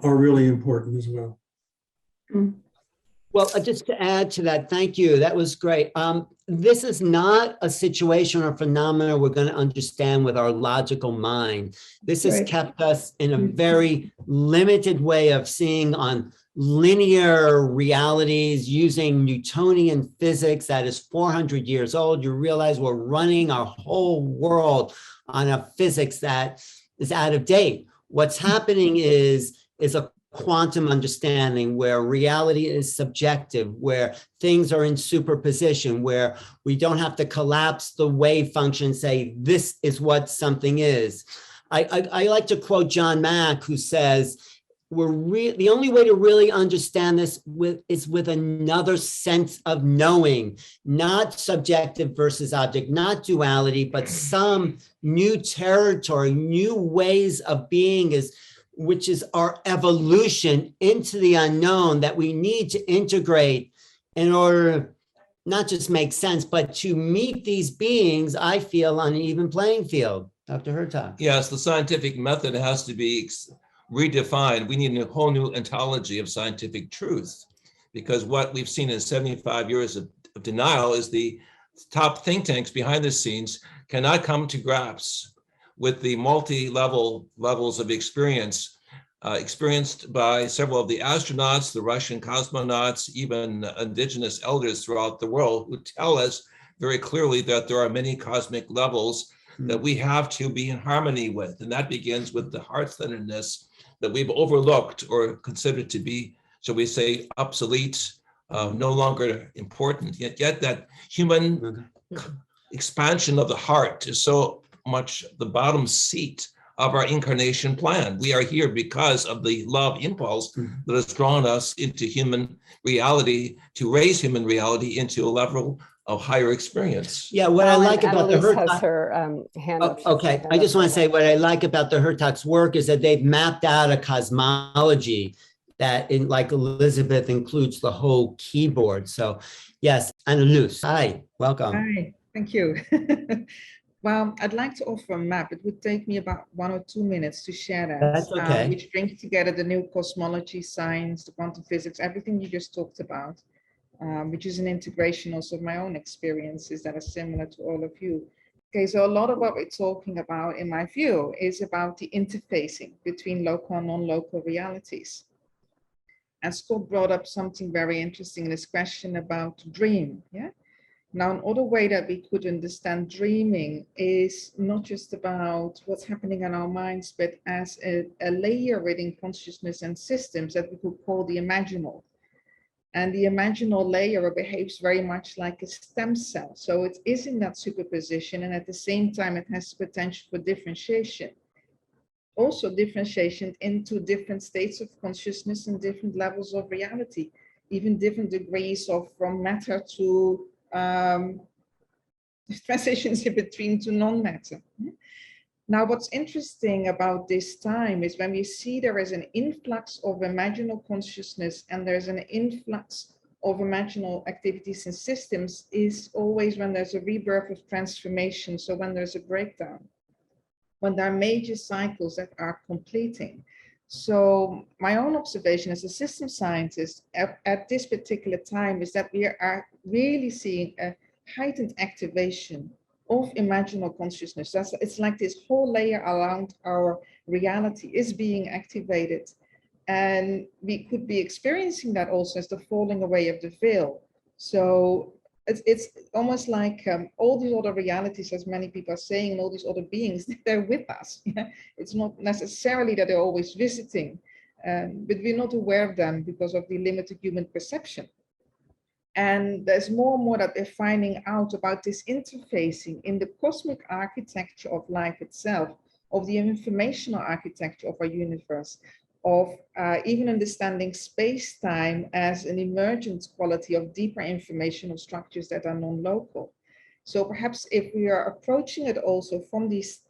are really important as well. Well, just to add to that, thank you. That was great. This is not a situation or phenomena we're going to understand with our logical mind. This has kept us in a very limited way of seeing on linear realities using Newtonian physics that is 400 years old. You realize we're running our whole world on a physics that is out of date. What's happening is a quantum understanding where reality is subjective, where things are in superposition, where we don't have to collapse the wave function and say, this is what something is. I like to quote John Mack, who says, the only way to really understand this is with another sense of knowing, not subjective versus object, not duality, but some new territory, new ways of being, which is our evolution into the unknown that we need to integrate in order not just make sense, but to meet these beings, I feel, on an even playing field. Dr. Hurtak. Yes, the scientific method has to be redefined. We need a whole new ontology of scientific truth, because what we've seen in 75 years of denial is the top think tanks behind the scenes cannot come to grips with the levels of experience experienced by several of the astronauts, the Russian cosmonauts, even indigenous elders throughout the world, who tell us very clearly that there are many cosmic levels that we have to be in harmony with. And that begins with the heart-centeredness that we've overlooked or considered to be, shall we say, obsolete, no longer important. Yet that human expansion of the heart is so much the bottom seat of our incarnation plan. We are here because of the love impulse that has drawn us into human reality, to raise human reality into a level of higher experience. Yeah, what I like about the Annalise has Hurtak. her hand up. Okay, I just want to say what I like about the Hurtak's work is that they've mapped out a cosmology that, like Elizabeth, includes the whole keyboard. So yes, Annalise, hi, welcome. Hi, thank you. Well, I'd like to offer a map. It would take me about 1 or 2 minutes to share that. That's okay. Which brings together the new cosmology, science, the quantum physics, everything you just talked about, which is an integration also of my own experiences that are similar to all of you. Okay, so a lot of what we're talking about, in my view, is about the interfacing between local and non-local realities. And Scott brought up something very interesting in his question about dream, yeah? Now, another way that we could understand dreaming is not just about what's happening in our minds, but as a layer within consciousness and systems that we could call the imaginal. And the imaginal layer behaves very much like a stem cell. So it is in that superposition, and at the same time, it has potential for differentiation. Also differentiation into different states of consciousness and different levels of reality, even different degrees of from matter to transitions in between to non-matter. Now, what's interesting about this time is when we see there is an influx of imaginal consciousness and there's an influx of imaginal activities and systems is always when there's a rebirth of transformation. So when there's a breakdown, when there are major cycles that are completing. So my own observation as a system scientist at this particular time is that we are really seeing a heightened activation of imaginal consciousness. It's like this whole layer around our reality is being activated. And we could be experiencing that also as the falling away of the veil. So it's almost like all these other realities, as many people are saying, and all these other beings, they're with us. Yeah? It's not necessarily that they're always visiting, but we're not aware of them because of the limited human perception. And there's more and more that they're finding out about this interfacing in the cosmic architecture of life itself, of the informational architecture of our universe, of even understanding space-time as an emergent quality of deeper informational structures that are non-local. So perhaps if we are approaching it also from these,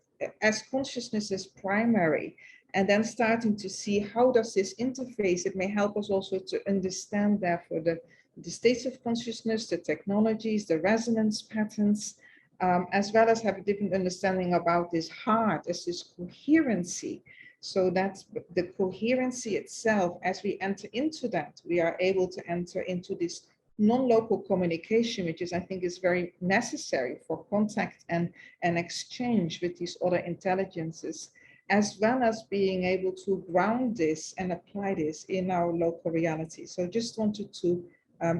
as consciousness is primary, and then starting to see how does this interface, it may help us also to understand therefore the states of consciousness, the technologies, the resonance patterns, as well as have a different understanding about this heart as this coherency. So that's the coherency itself. As we enter into that, we are able to enter into this non-local communication, which is, I think, is very necessary for contact and exchange with these other intelligences, as well as being able to ground this and apply this in our local reality. So just wanted to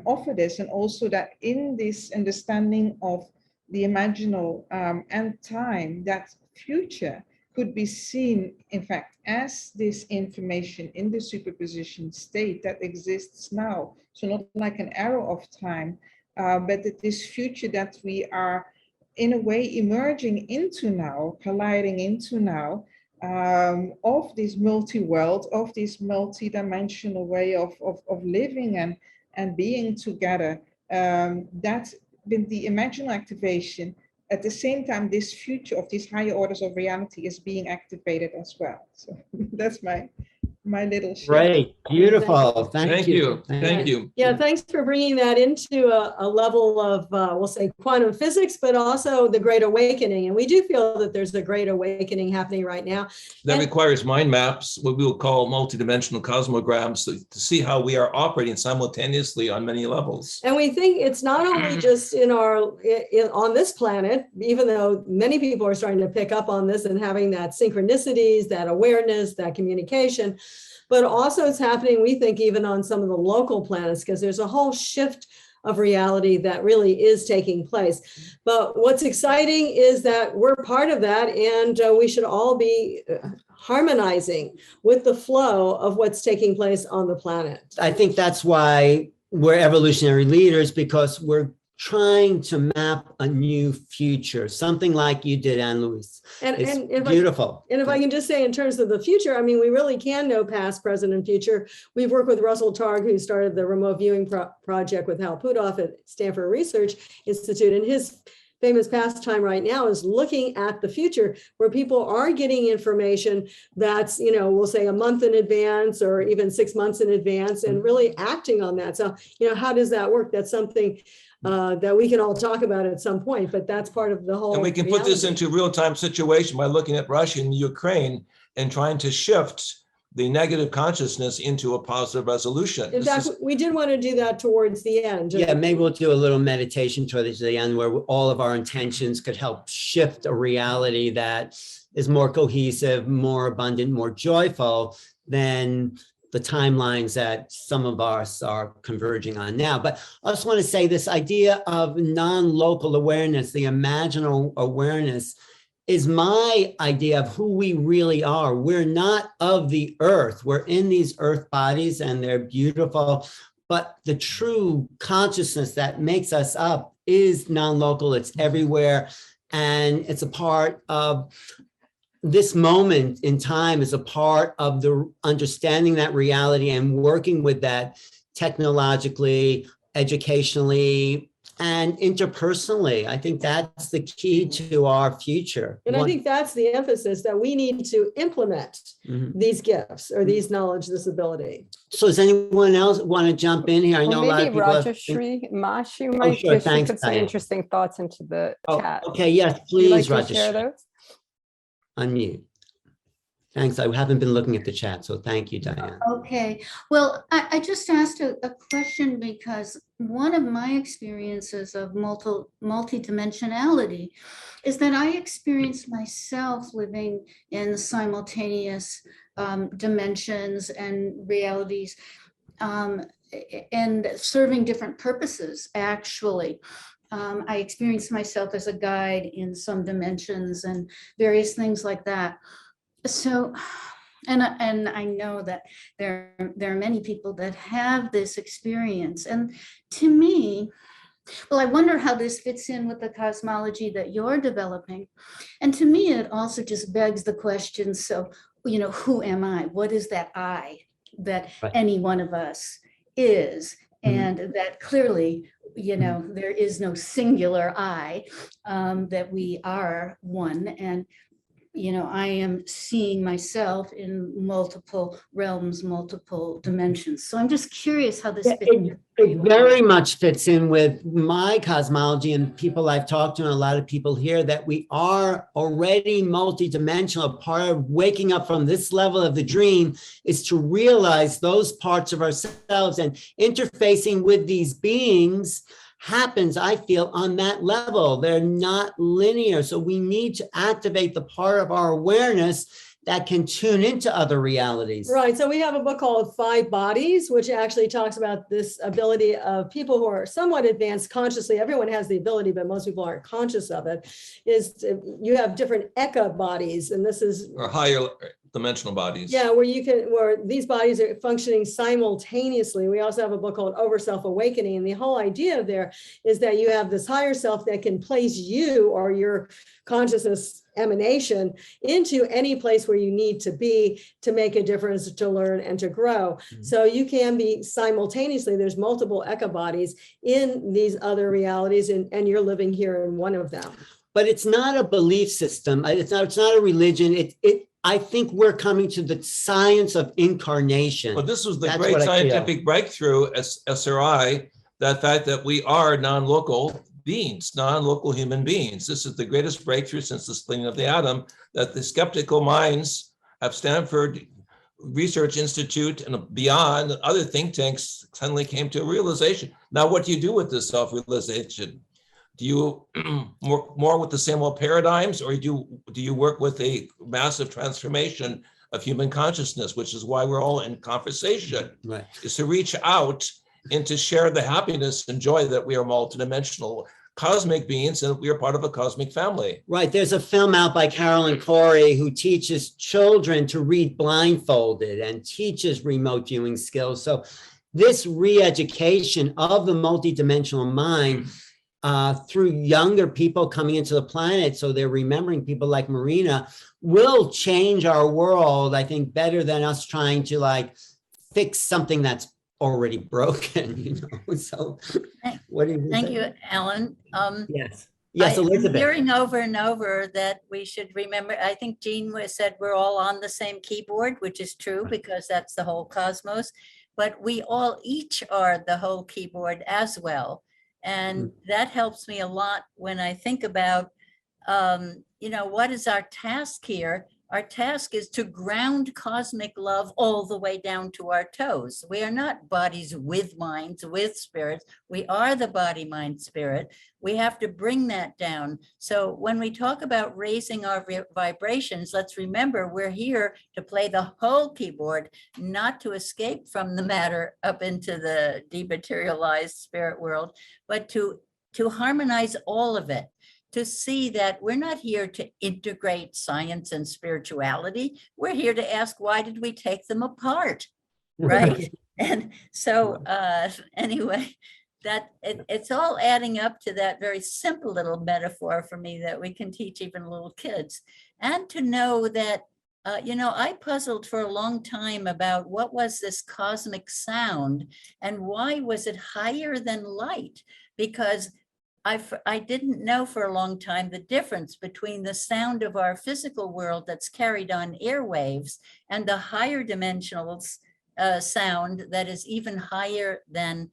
offer this, and also that in this understanding of the imaginal and time, that future could be seen, in fact, as this information in the superposition state that exists now. So not like an arrow of time, but that this future that we are in a way emerging into now, colliding into now, of this multi-world, of this multi-dimensional way of living and being together. That with the imaginal activation, at the same time, this future of these higher orders of reality is being activated as well. So that's my little share. Great, beautiful. Thank you. Thank you. Yeah, thanks for bringing that into a level of, we'll say, quantum physics, but also the Great Awakening. And we do feel that there's a Great Awakening happening right now. That requires mind maps, what we will call multidimensional cosmograms, to see how we are operating simultaneously on many levels. And we think it's not only just on this planet, even though many people are starting to pick up on this and having that synchronicities, that awareness, that communication, but also it's happening, we think, even on some of the local planets, because there's a whole shift of reality that really is taking place. But what's exciting is that we're part of that, and we should all be harmonizing with the flow of what's taking place on the planet. I think that's why we're evolutionary leaders, because we're trying to map a new future, something like you did, Anne-Louise. It's beautiful. And if I can just say, in terms of the future, I mean, we really can know past, present, and future. We've worked with Russell Targ, who started the remote viewing project with Hal Puthoff at Stanford Research Institute. And his famous pastime right now is looking at the future, where people are getting information that's, we'll say a month in advance or even 6 months in advance, and really acting on that. So, how does that work? That's something that we can all talk about at some point, but that's part of the whole. And we can put this into real-time situation by looking at Russia and Ukraine and trying to shift the negative consciousness into a positive resolution. In fact, we did want to do that towards the end. Yeah, maybe we'll do a little meditation towards the end, where all of our intentions could help shift a reality that is more cohesive, more abundant, more joyful than the timelines that some of us are converging on now. But I just want to say this idea of non-local awareness, the imaginal awareness, is my idea of who we really are. We're not of the earth. We're in these earth bodies and they're beautiful, but the true consciousness that makes us up is non-local. It's everywhere. And it's a part of this moment in time, is a part of the understanding that reality and working with that technologically, educationally, and interpersonally. I think that's the key to our future. And I think that's the emphasis, that we need to implement these gifts or these knowledge, this ability. So does anyone else want to jump in here? I know a lot of people Rajashri Mashi might give some interesting thoughts into the chat. Okay, yes, please, Rajashri. Share those? Unmute. Thanks. I haven't been looking at the chat, so thank you, Diane. Okay. Well, I just asked a question because one of my experiences of multidimensionality is that I experienced myself living in simultaneous dimensions and realities, and serving different purposes, actually. I experienced myself as a guide in some dimensions and various things like that. So, and I know that there are many people that have this experience. And to me, well, I wonder how this fits in with the cosmology that you're developing. And to me, it also just begs the question, so, who am I? What is that I that any one of us is? And that clearly, there is no singular I, that we are one. And, I am seeing myself in multiple realms, multiple dimensions. So I'm just curious how this fits in. It very much fits in with my cosmology and people I've talked to, and a lot of people here, that we are already multidimensional. Part of waking up from this level of the dream is to realize those parts of ourselves, and interfacing with these beings happens, I feel, on that level. They're not linear. So we need to activate the part of our awareness that can tune into other realities. Right. So we have a book called 5 Bodies, which actually talks about this ability of people who are somewhat advanced consciously. Everyone has the ability, but most people aren't conscious of it. You have different Eka bodies, and this is or higher dimensional bodies. Yeah, where these bodies are functioning simultaneously. We also have a book called Over Self-Awakening. And the whole idea there is that you have this higher self that can place you or your consciousness emanation into any place where you need to be to make a difference, to learn and to grow. So you can be simultaneously, there's multiple Eka bodies in these other realities, and you're living here in one of them. But it's not a belief system. It's not a religion. I think we're coming to the science of incarnation. Well, this was the That's great what I feel. scientific breakthrough as SRI, that fact that we are non-local beings, non-local human beings. This is the greatest breakthrough since the splitting of the atom, that the skeptical minds of Stanford Research Institute and beyond, other think tanks suddenly came to a realization. Now, what do you do with this self-realization? Do you work more with the same old paradigms, or do you work with a massive transformation of human consciousness, which is why we're all in conversation, Right. is to reach out and to share the happiness and joy that we are multidimensional cosmic beings and we are part of a cosmic family. Right. There's a film out by Carol and Cory who teaches children to read blindfolded and teaches remote viewing skills. So this re-education of the multidimensional mind through younger people coming into the planet, so they're remembering people like Marina, will change our world, I think, better than us trying to fix something that's already broken, So what do you Thank say? you, Alan. Yes, I'm Elizabeth. hearing over and over that we should remember, I think Jean said we're all on the same keyboard, which is true because that's the whole cosmos, but we all each are the whole keyboard as well. And that helps me a lot when I think about, what is our task here? Our task is to ground cosmic love all the way down to our toes. We are not bodies with minds, with spirits. We are the body, mind, spirit. We have to bring that down. So when we talk about raising our vibrations, let's remember we're here to play the whole keyboard, not to escape from the matter up into the dematerialized spirit world, but to harmonize all of it. To see that we're not here to integrate science and spirituality. We're here to ask, why did we take them apart, right? And so anyway, that it's all adding up to that very simple little metaphor for me that we can teach even little kids. And to know that, I puzzled for a long time about what was this cosmic sound and why was it higher than light? Because I didn't know for a long time the difference between the sound of our physical world that's carried on airwaves and the higher dimensional sound that is even higher than,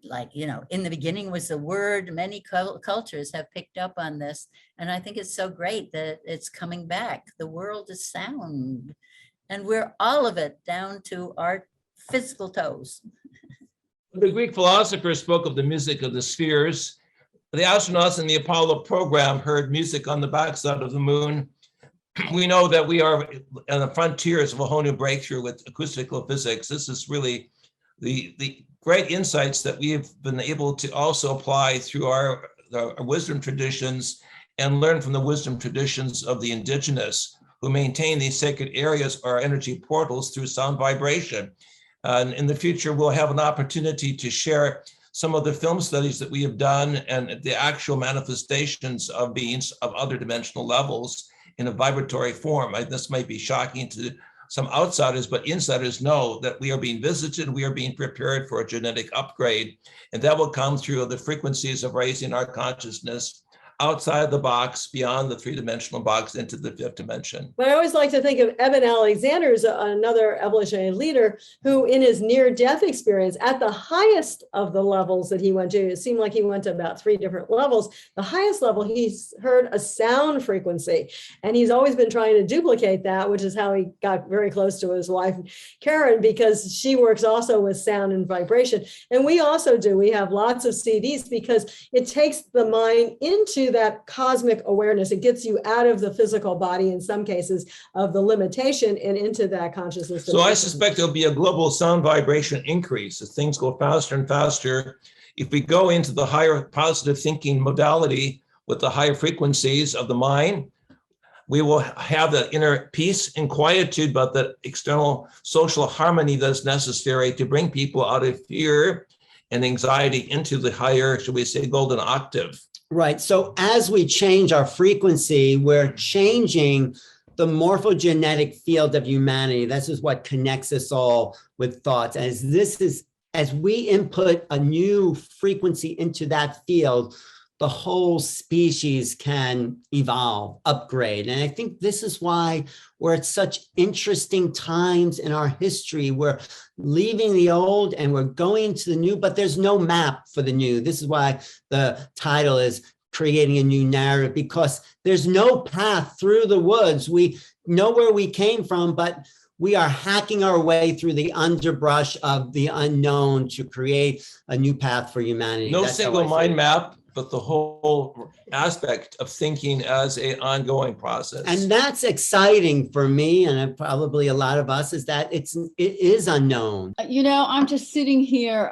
in the beginning was the word. Many cultures have picked up on this. And I think it's so great that it's coming back. The world is sound. And we're all of it down to our physical toes. The Greek philosophers spoke of the music of the spheres. The astronauts in the Apollo program heard music on the backside of the moon. We know that we are on the frontiers of a whole new breakthrough with acoustical physics. This is really the great insights that we have been able to also apply through our wisdom traditions and learn from the wisdom traditions of the indigenous who maintain these sacred areas or energy portals through sound vibration. And in the future, we'll have an opportunity to share some of the film studies that we have done and the actual manifestations of beings of other dimensional levels in a vibratory form. This might be shocking to some outsiders, but insiders know that we are being visited, we are being prepared for a genetic upgrade, and that will come through the frequencies of raising our consciousness outside the box, beyond the three-dimensional box, into the fifth dimension. But I always like to think of Eben Alexander as another evolutionary leader who, in his near-death experience, at the highest of the levels that he went to, it seemed like he went to about 3 different levels. The highest level, he's heard a sound frequency, and he's always been trying to duplicate that, which is how he got very close to his wife, Karen, because she works also with sound and vibration. And we also do. We have lots of CDs because it takes the mind into that cosmic awareness. It gets you out of the physical body, in some cases, of the limitation and into that consciousness. So I suspect there'll be a global sound vibration increase as things go faster and faster. If we go into the higher positive thinking modality with the higher frequencies of the mind, we will have the inner peace and quietude, but the external social harmony that's necessary to bring people out of fear and anxiety into the higher, should we say, golden octave. Right. So as we change our frequency, we're changing the morphogenetic field of humanity. This is what connects us all with thoughts. As we input a new frequency into that field, the whole species can evolve, upgrade. And I think this is why we're at such interesting times in our history. We're leaving the old and we're going to the new, but there's no map for the new. This is why the title is Creating a New Narrative, because there's no path through the woods. We know where we came from, but we are hacking our way through the underbrush of the unknown to create a new path for humanity. No That's single how I see mind it. map, but the whole aspect of thinking as an ongoing process. And that's exciting for me, and probably a lot of us, is that it is unknown. You know, I'm just sitting here,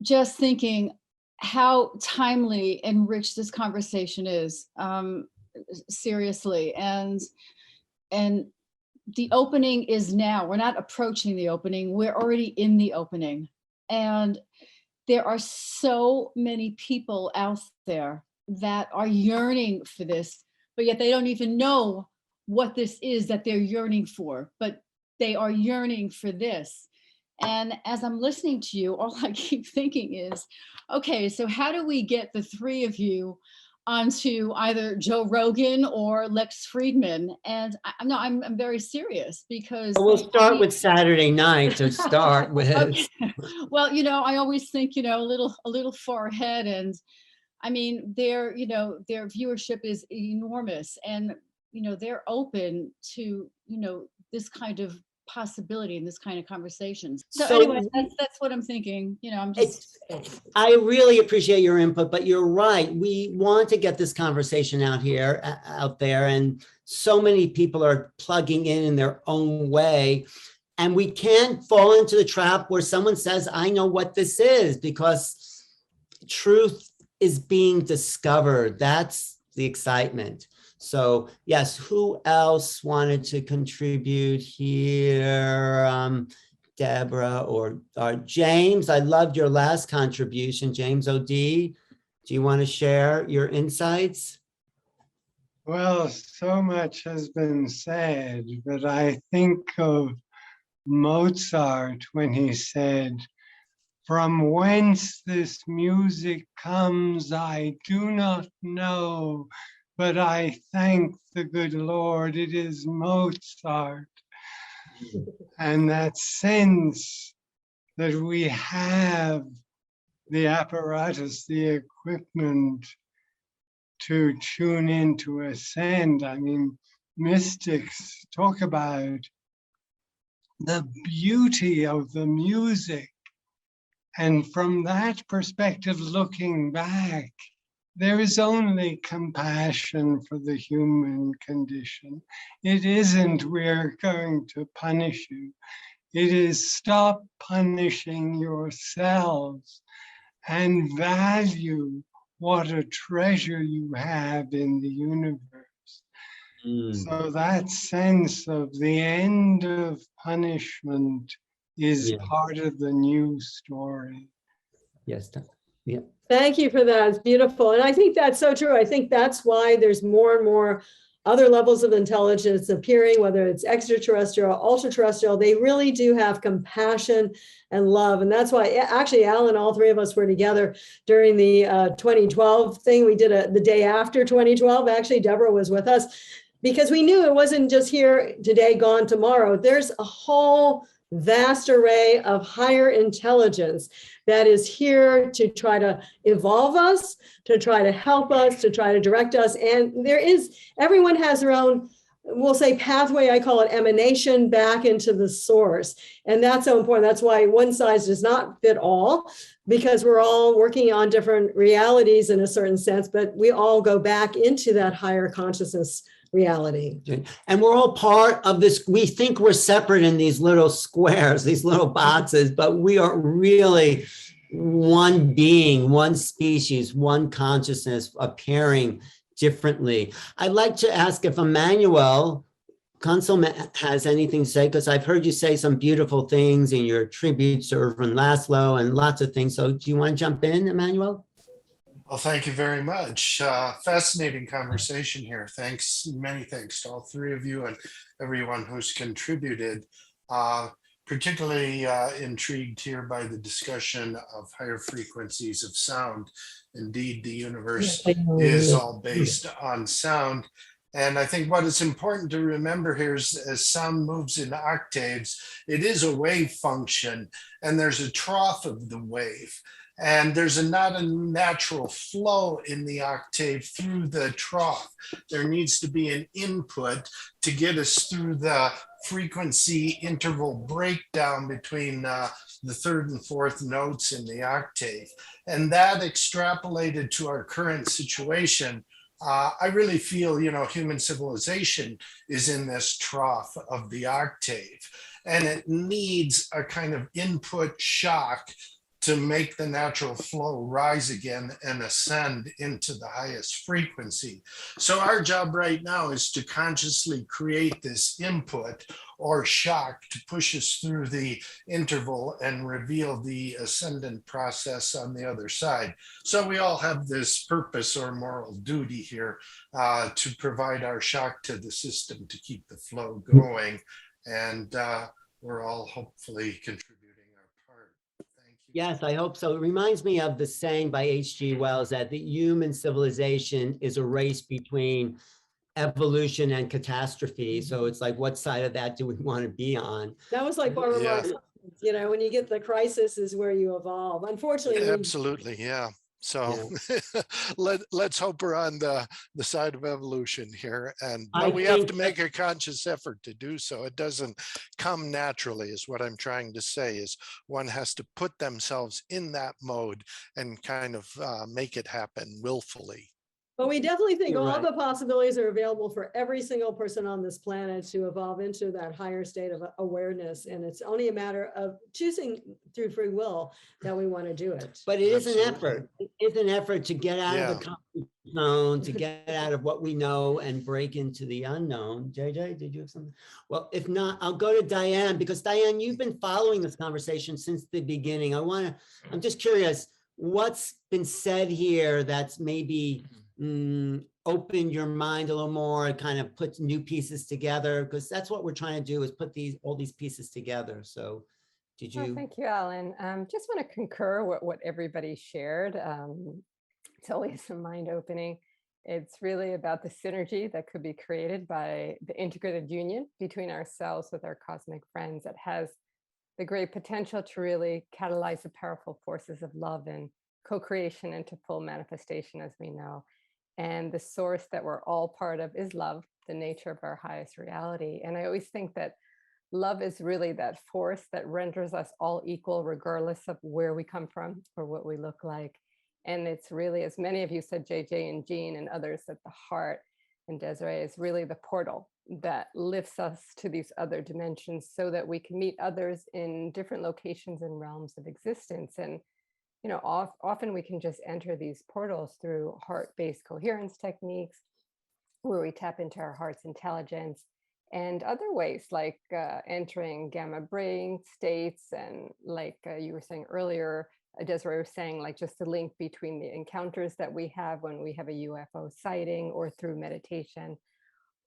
just thinking how timely and rich this conversation is, seriously. And the opening is now. We're not approaching the opening. We're already in the opening. And there are so many people out there that are yearning for this, but yet they don't even know what this is that they're yearning for, but they are yearning for this. And as I'm listening to you, all I keep thinking is, okay, so how do we get the three of you onto either Joe Rogan or Lex Friedman? And I'm very serious, because We'll start with Saturday night to start with. Okay. Well, you know, I always think, you know, a little far ahead, and I mean, their viewership is enormous, and you know, they're open to, you know, this kind of possibility and this kind of conversations. So anyway, that's what I'm thinking. You know, I'm just. I really appreciate your input, but you're right. We want to get this conversation out there, and so many people are plugging in their own way. And we can't fall into the trap where someone says, I know what this is, because truth is being discovered. That's the excitement. So yes, who else wanted to contribute here? Deborah or James, I loved your last contribution. James O.D., do you want to share your insights? Well, so much has been said, but I think of Mozart when he said, "From whence this music comes, I do not know, but I thank the good Lord, it is Mozart." And that sense that we have the apparatus, the equipment to tune in, to ascend. I mean, mystics talk about the beauty of the music. And from that perspective, looking back, there is only compassion for the human condition. It isn't, we're going to punish you. It is, stop punishing yourselves and value what a treasure you have in the universe. So that sense of the end of punishment is part of the new story. Yes. Yeah. Thank you for that. It's beautiful. And I think that's so true. I think that's why there's more and more other levels of intelligence appearing, whether it's extraterrestrial, ultra-terrestrial. They really do have compassion and love. And that's why, actually, Alan, all three of us were together during the 2012 thing. We did the day after 2012. Actually, Deborah was with us, because we knew it wasn't just here today, gone tomorrow. There's a whole vast array of higher intelligence that is here to try to evolve us, to try to help us, to try to direct us. And everyone has their own, we'll say, pathway. I call it emanation back into the source. And that's so important. That's why one size does not fit all, because we're all working on different realities in a certain sense, but we all go back into that higher consciousness reality. And we're all part of this. We think we're separate in these little squares, these little boxes, but we are really one being, one species, one consciousness appearing differently. I'd like to ask if Emmanuel Consul has anything to say, because I've heard you say some beautiful things in your tributes to Irvin Laszlo and lots of things. So do you want to jump in, Emmanuel? Well, thank you very much. Fascinating conversation here. Thanks, many thanks to all three of you and everyone who's contributed. Particularly intrigued here by the discussion of higher frequencies of sound. Indeed, the universe is all based on sound. And I think what is important to remember here is as sound moves in octaves, it is a wave function, and there's a trough of the wave. And there's not a natural flow in the octave through the trough. There needs to be an input to get us through the frequency interval breakdown between the third and fourth notes in the octave. And that extrapolated to our current situation, I really feel, human civilization is in this trough of the octave, and it needs a kind of input shock to make the natural flow rise again and ascend into the highest frequency. So our job right now is to consciously create this input or shock to push us through the interval and reveal the ascendant process on the other side. So we all have this purpose or moral duty here to provide our shock to the system to keep the flow going. And we're all hopefully contributing. Yes, I hope so. It reminds me of the saying by H.G. Wells that the human civilization is a race between evolution and catastrophe. So it's like, what side of that do we want to be on? That was like Barbara Marx, when you get the crisis is where you evolve. Unfortunately. Absolutely, yeah. So let's hope we're on the side of evolution here. But we have to make a conscious effort to do so. It doesn't come naturally, is what I'm trying to say, is one has to put themselves in that mode and kind of make it happen willfully. But we definitely think all the possibilities are available for every single person on this planet to evolve into that higher state of awareness. And it's only a matter of choosing through free will that we want to do it. But it is an effort. It is an effort to get out of the comfort zone, to get out of what we know and break into the unknown. JJ, did you have something? Well, if not, I'll go to Diane, because Diane, you've been following this conversation since the beginning. I'm just curious, what's been said here that's maybe open your mind a little more, kind of put new pieces together, because that's what we're trying to do, is put all these pieces together. So did you? Oh, thank you, Alan. Just want to concur what everybody shared. It's always a mind opening. It's really about the synergy that could be created by the integrated union between ourselves with our cosmic friends that has the great potential to really catalyze the powerful forces of love and co-creation into full manifestation, as we know. And the source that we're all part of is love, the nature of our highest reality. And I always think that love is really that force that renders us all equal, regardless of where we come from or what we look like. And it's really, as many of you said, JJ and Jean and others, at the heart, and Desiree, is really the portal that lifts us to these other dimensions so that we can meet others in different locations and realms of existence. And often we can just enter these portals through heart-based coherence techniques, where we tap into our heart's intelligence, and other ways like entering gamma brain states. And like you were saying earlier, Desiree was saying, like just the link between the encounters that we have when we have a UFO sighting or through meditation.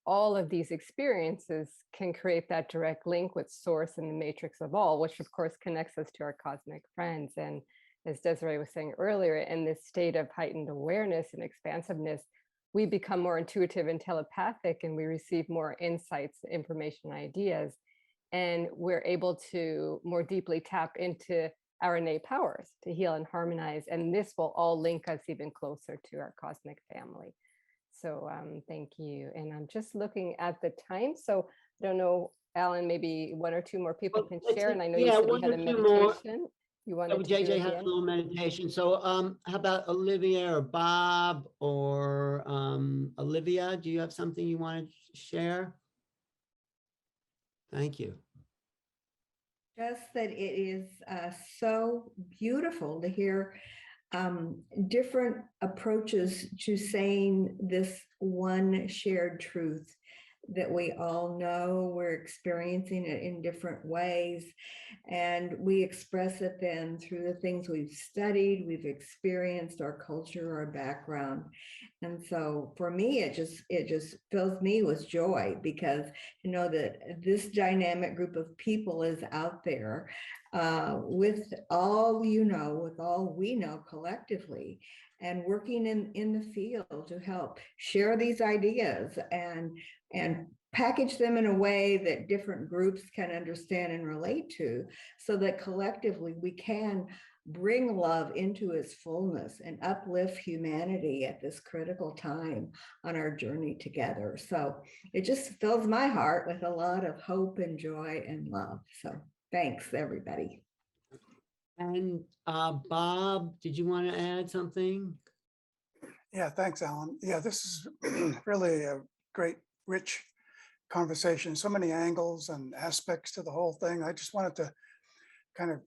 All of these experiences can create that direct link with source and the matrix of all, which of course connects us to our cosmic friends. And as Desiree was saying earlier, in this state of heightened awareness and expansiveness, we become more intuitive and telepathic, and we receive more insights, information, ideas, and we're able to more deeply tap into our innate powers to heal and harmonize. And this will all link us even closer to our cosmic family. So thank you. And I'm just looking at the time. So I don't know, Alan, maybe one or two more people can share. And I know you said you had a meditation. You wanted to JJ has a little meditation. So how about Olivia or Bob or Olivia? Do you have something you want to share? Thank you. Just that it is so beautiful to hear different approaches to saying this one shared truth that we all know. We're experiencing it in different ways, and we express it then through the things we've studied, we've experienced, our culture, our background. And so for me, it just fills me with joy, because to know that this dynamic group of people is out there with all with all we know collectively, and working in the field to help share these ideas and package them in a way that different groups can understand and relate to, so that collectively we can bring love into its fullness and uplift humanity at this critical time on our journey together. So it just fills my heart with a lot of hope and joy and love. So thanks, everybody. And Bob, did you want to add something? Yeah, thanks, Alan. Yeah, this is really a great, rich conversation. So many angles and aspects to the whole thing. I just wanted to kind of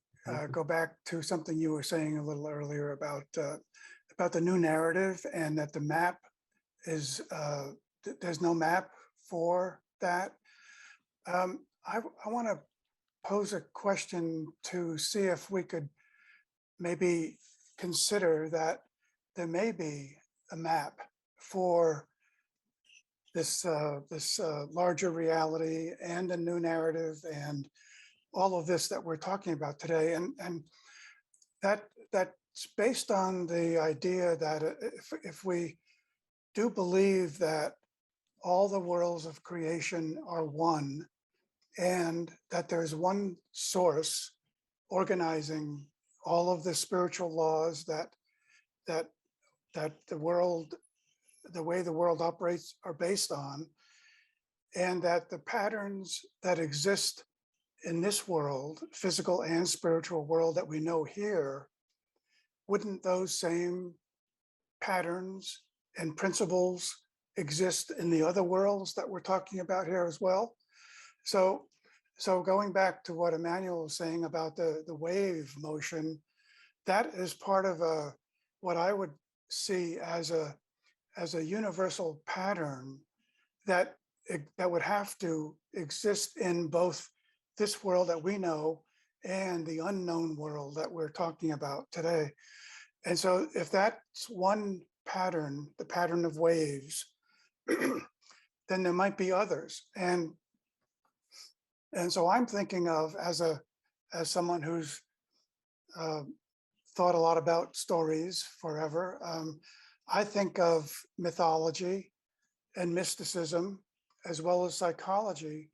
go back to something you were saying a little earlier about the new narrative, and that the map is there's no map for that. I want to pose a question to see if we could maybe consider that there may be a map for this larger reality and a new narrative and all of this that we're talking about today, and that's based on the idea that if we do believe that all the worlds of creation are one, and that there's one source organizing all of the spiritual laws that the world, the way the world operates, are based on, and that the patterns that exist in this world, physical and spiritual world that we know here, wouldn't those same patterns and principles exist in the other worlds that we're talking about here as well? So going back to what Emmanuel was saying about the wave motion, that is part of what I would see as a universal pattern that would have to exist in both this world that we know and the unknown world that we're talking about today. And so if that's one pattern, the pattern of waves, then there might be others. And so I'm thinking of, as someone who's thought a lot about stories forever, I think of mythology and mysticism, as well as psychology,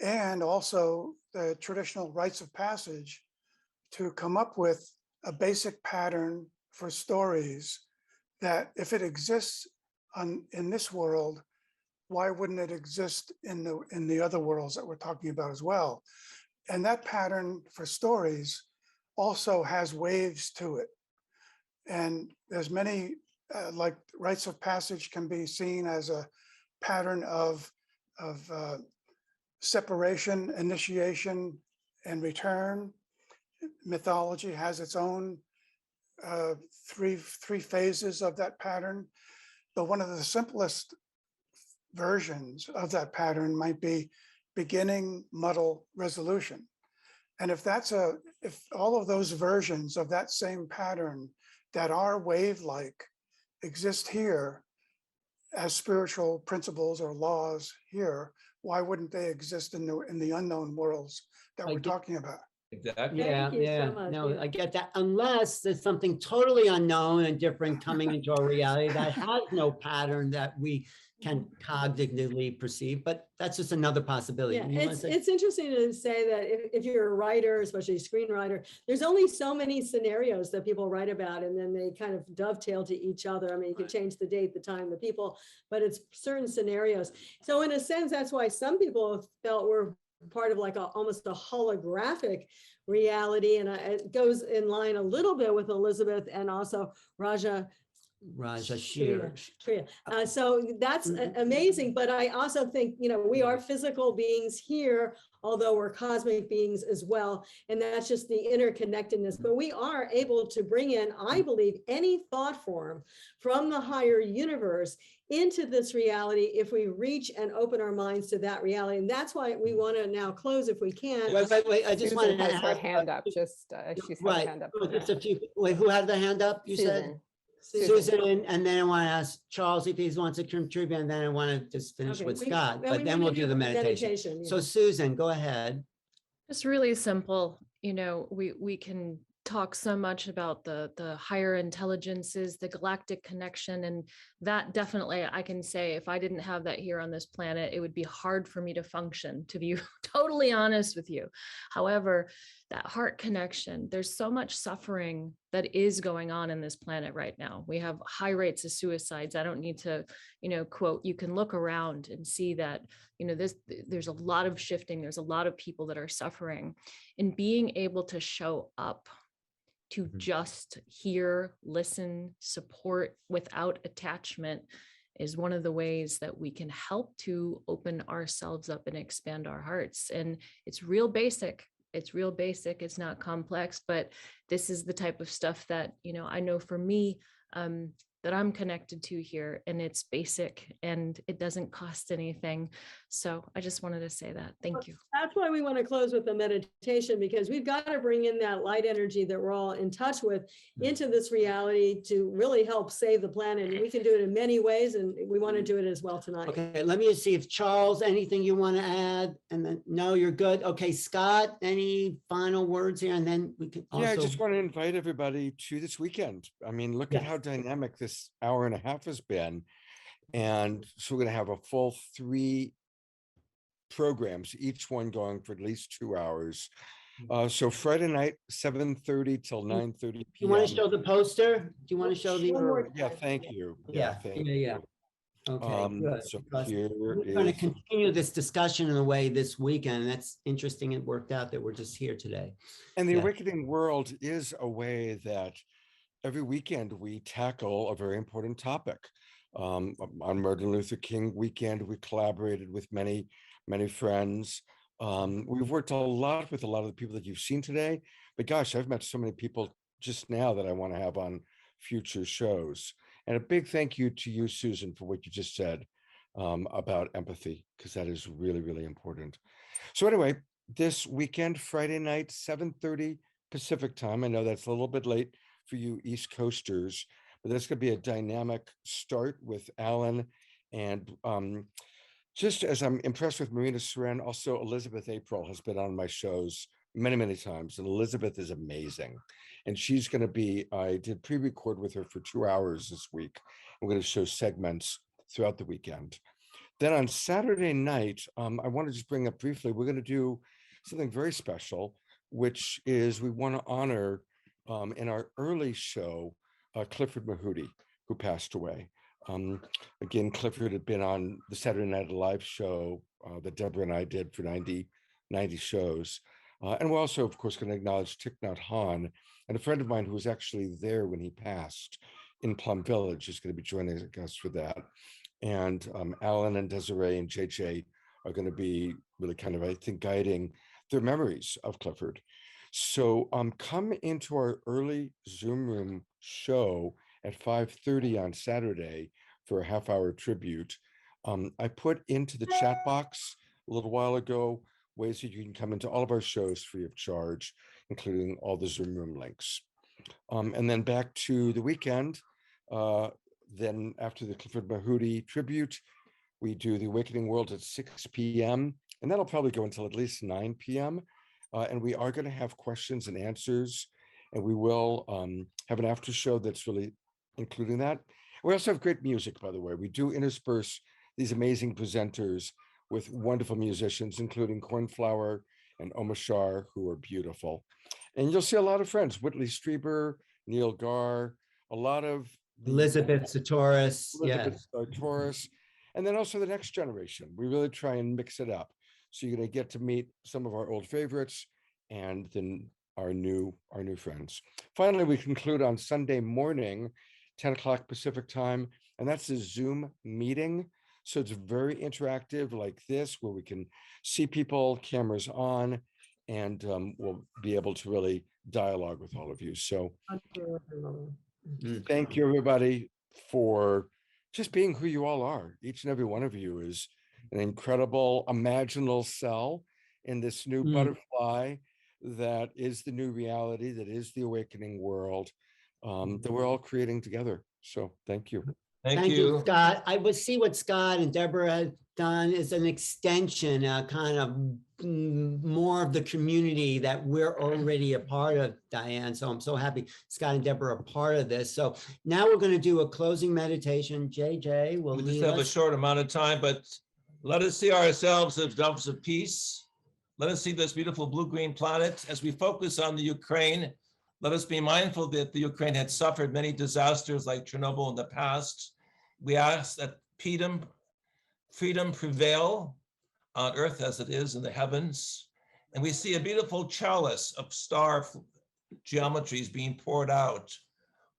and also the traditional rites of passage, to come up with a basic pattern for stories that, if it exists in this world, why wouldn't it exist in the other worlds that we're talking about as well? And that pattern for stories also has waves to it. And there's many, like rites of passage can be seen as a pattern of separation, initiation, and return. Mythology has its own three phases of that pattern. But one of the simplest versions of that pattern might be beginning, muddle, resolution. And if all of those versions of that same pattern that are wave-like exist here as spiritual principles or laws here, why wouldn't they exist in the unknown worlds that we're talking about? Exactly. Yeah. No, I get that. Unless there's something totally unknown and different coming into our reality that has no pattern that we can cognitively perceive, but that's just another possibility. Yeah, it's interesting to say that if you're a writer, especially a screenwriter, there's only so many scenarios that people write about, and then they kind of dovetail to each other. I mean, you can change the date, the time, the people, but it's certain scenarios. So in a sense, that's why some people felt we're part of like almost a holographic reality. And it goes in line a little bit with Elizabeth and also Raja So that's amazing. But I also think, we are physical beings here, although we're cosmic beings as well. And that's just the interconnectedness. But we are able to bring in, I believe, any thought form from the higher universe into this reality if we reach and open our minds to that reality. And that's why we want to now close, if we can. Wait. I just want to has her hand up. She's had her hand up. Just a few. Wait, who had the hand up? You said Susan, and then I want to ask Charles if he wants to contribute, and then I want to just finish with Scott. But then we'll do the meditation. So Susan, go ahead. Just really simple. We can talk so much about the higher intelligences, the galactic connection, and that definitely, I can say, if I didn't have that here on this planet, it would be hard for me to function, to be totally honest with you. However, that heart connection, there's so much suffering that is going on in this planet right now. We have high rates of suicides. I don't need to, quote, you can look around and see that, there's a lot of shifting. There's a lot of people that are suffering, and being able to show up to just hear, listen, support without attachment is one of the ways that we can help to open ourselves up and expand our hearts. And it's real basic. It's not complex, but this is the type of stuff that, I know for me, that I'm connected to here, and it's basic and it doesn't cost anything. So I just wanted to say that. Thank you. That's why we want to close with the meditation, because we've got to bring in that light energy that we're all in touch with into this reality to really help save the planet. And we can do it in many ways, and we want to do it as well tonight. Okay, let me just see if Charles, anything you want to add? And then, no, you're good. Okay, Scott, any final words here? And then we can also... Yeah, I just want to invite everybody to this weekend. I mean, look at how dynamic this hour and a half has been. And so we're going to have a full 3 programs, each one going for at least 2 hours. So Friday night, 7:30 till 9:30 p.m. You want to show the poster? Do you want to show the... Yeah, thank you. Thank you. Okay, good. So we're going to continue this discussion in a way this weekend. And that's interesting. It worked out that we're just here today. And the Awakening World is a way that every weekend we tackle a very important topic. On Martin Luther King weekend, we collaborated with many friends. We've worked a lot with a lot of the people that you've seen today, but gosh, I've met so many people just now that I want to have on future shows. And a big thank you to you, Susan, for what you just said about empathy, because that is really, really important. So anyway, this weekend, Friday night, 7:30 Pacific time. I know that's a little bit late for you East Coasters, but that's going to be a dynamic start with Alan. And just as I'm impressed with Marina Seren, also Elizabeth April has been on my shows many times, and Elizabeth is amazing. And she's going to be, I did pre-record with her for 2 hours this week. I'm going to show segments throughout the weekend. Then on Saturday night, I want to just bring up briefly, we're going to do something very special, which is we want to honor in our early show, Clifford Mahooty, who passed away. Again, Clifford had been on the Saturday Night Live show that Deborah and I did for 90 shows. And we're also, of course, going to acknowledge Thich Nhat Hanh, and a friend of mine who was actually there when he passed in Plum Village is going to be joining us for that. And Alan and Desiree and JJ are going to be really kind of, I think, guiding their memories of Clifford. So come into our early Zoom room show at 5:30 on Saturday for a half-hour tribute. I put into the chat box a little while ago ways that you can come into all of our shows free of charge, including all the Zoom room links. And then back to the weekend. Then after the Clifford Mahooty tribute, we do the Awakening World at 6 p.m. and that'll probably go until at least 9 p.m. And we are going to have questions and answers, and we will have an after show that's really including that. We also have great music, by the way. We do intersperse these amazing presenters with wonderful musicians, including Cornflower and Omashar, who are beautiful. And you'll see a lot of friends, Whitley Strieber, Neil Gar, a lot of Elizabeth Sartorius. Sartorius. And then also the next generation. We really try and mix it up. So you're going to get to meet some of our old favorites and then our new friends. Finally, we conclude on Sunday morning 10 o'clock Pacific time. And that's a Zoom meeting. So it's very interactive like this, where we can see people, cameras on, and we'll be able to really dialogue with all of you. So thank you, everybody, for just being who you all are. Each and every one of you is an incredible imaginal cell in this new butterfly that is the new reality, that is the awakening world that we're all creating together. So thank you. Thank you, Scott. I would see what Scott and Deborah have done is an extension, kind of more of the community that we're already a part of, Diane. So I'm so happy Scott and Deborah are part of this. So now we're going to do a closing meditation. JJ will we lead just have a us. short amount of time, but let us see ourselves as doves of peace. Let us see this beautiful blue-green planet as we focus on the Ukraine. Let us be mindful that the Ukraine had suffered many disasters like Chernobyl in the past. We ask that freedom prevail on earth as it is in the heavens. And we see a beautiful chalice of star geometries being poured out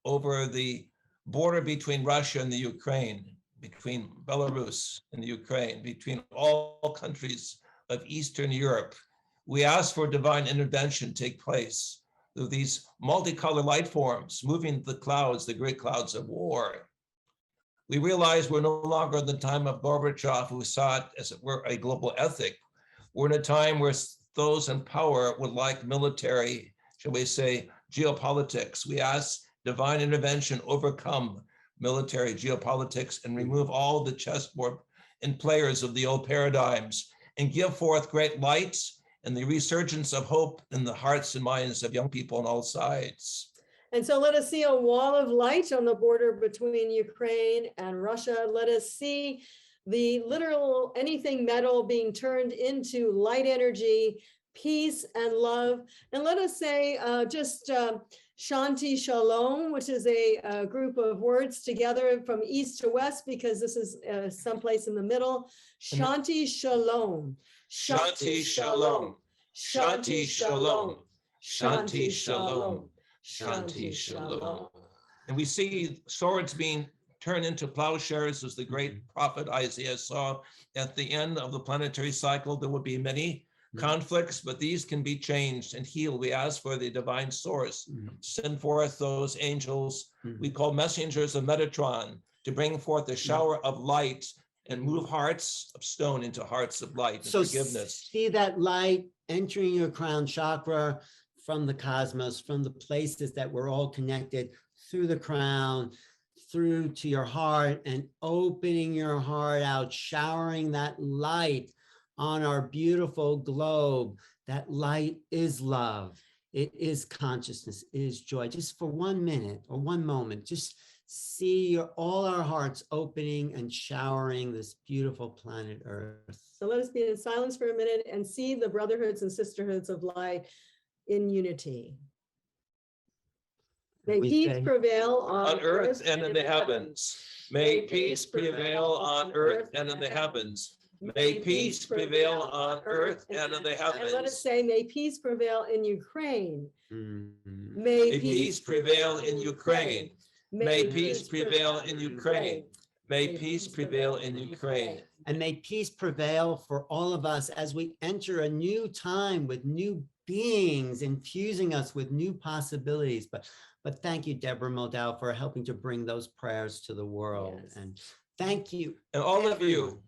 over the border between Russia and the Ukraine, between Belarus and the Ukraine, between all countries of Eastern Europe. We ask for divine intervention take place through these multicolored light forms, moving the clouds, the great clouds of war. We realize we're no longer in the time of Gorbachev, who saw it as it were a global ethic. We're in a time where those in power would like military, shall we say, geopolitics. We ask divine intervention overcome military geopolitics and remove all the chessboard and players of the old paradigms and give forth great light and the resurgence of hope in the hearts and minds of young people on all sides. And so let us see a wall of light on the border between Ukraine and Russia. Let us see the literal anything metal being turned into light energy, peace and love. And let us say Shanti Shalom, which is a group of words together from east to west, because this is someplace in the middle. Shanti Shalom. Shanti Shalom. Shanti Shalom. Shanti Shalom. Shanti Shalom. And we see swords being turned into plowshares, as the great prophet Isaiah saw at the end of the planetary cycle. There will be many conflicts, but these can be changed and healed. We ask for the divine source. Send forth those angels we call messengers of Metatron to bring forth a shower of light and move hearts of stone into hearts of light and So forgiveness. see that light entering your crown chakra from the cosmos, from the places that we're all connected through the crown, through to your heart, and opening your heart out, showering that light on our beautiful globe. That light is love. It is consciousness, it is joy. Just for 1 minute or 1 moment, just see all our hearts opening and showering this beautiful planet Earth. So let us be in silence for a minute and see the brotherhoods and sisterhoods of light in unity. May peace prevail on earth and in the heavens. May peace prevail on earth and in the heavens. May peace prevail on earth and in the heavens. And let us say, may peace prevail in Ukraine. May peace prevail in Ukraine. May peace prevail in Ukraine. May peace prevail in Ukraine. And may peace prevail for all of us as we enter a new time with new beings, infusing us with new possibilities. But thank you, Deborah Moulton, for helping to bring those prayers to the world. Yes. And thank you. And all of you.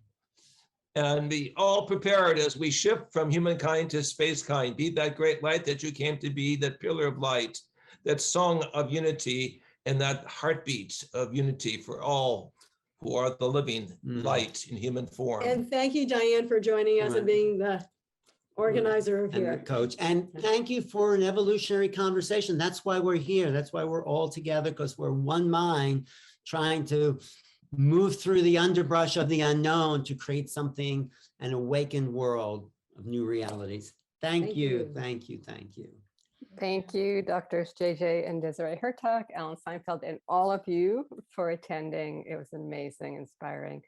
And be all prepared as we shift from humankind to spacekind. Be that great light that you came to be, that pillar of light, that song of unity, and that heartbeat of unity for all who are the living light in human form. And thank you, Diane, for joining us and being the organizer of here. And the coach. And thank you for an evolutionary conversation. That's why we're here. That's why we're all together, because we're one mind trying to move through the underbrush of the unknown to create something, an awakened world of new realities. Thank you. Thank you. Thank you. Thank you, Drs. JJ and Desiree Hurtak, Alan Steinfeld, and all of you for attending. It was amazing, inspiring.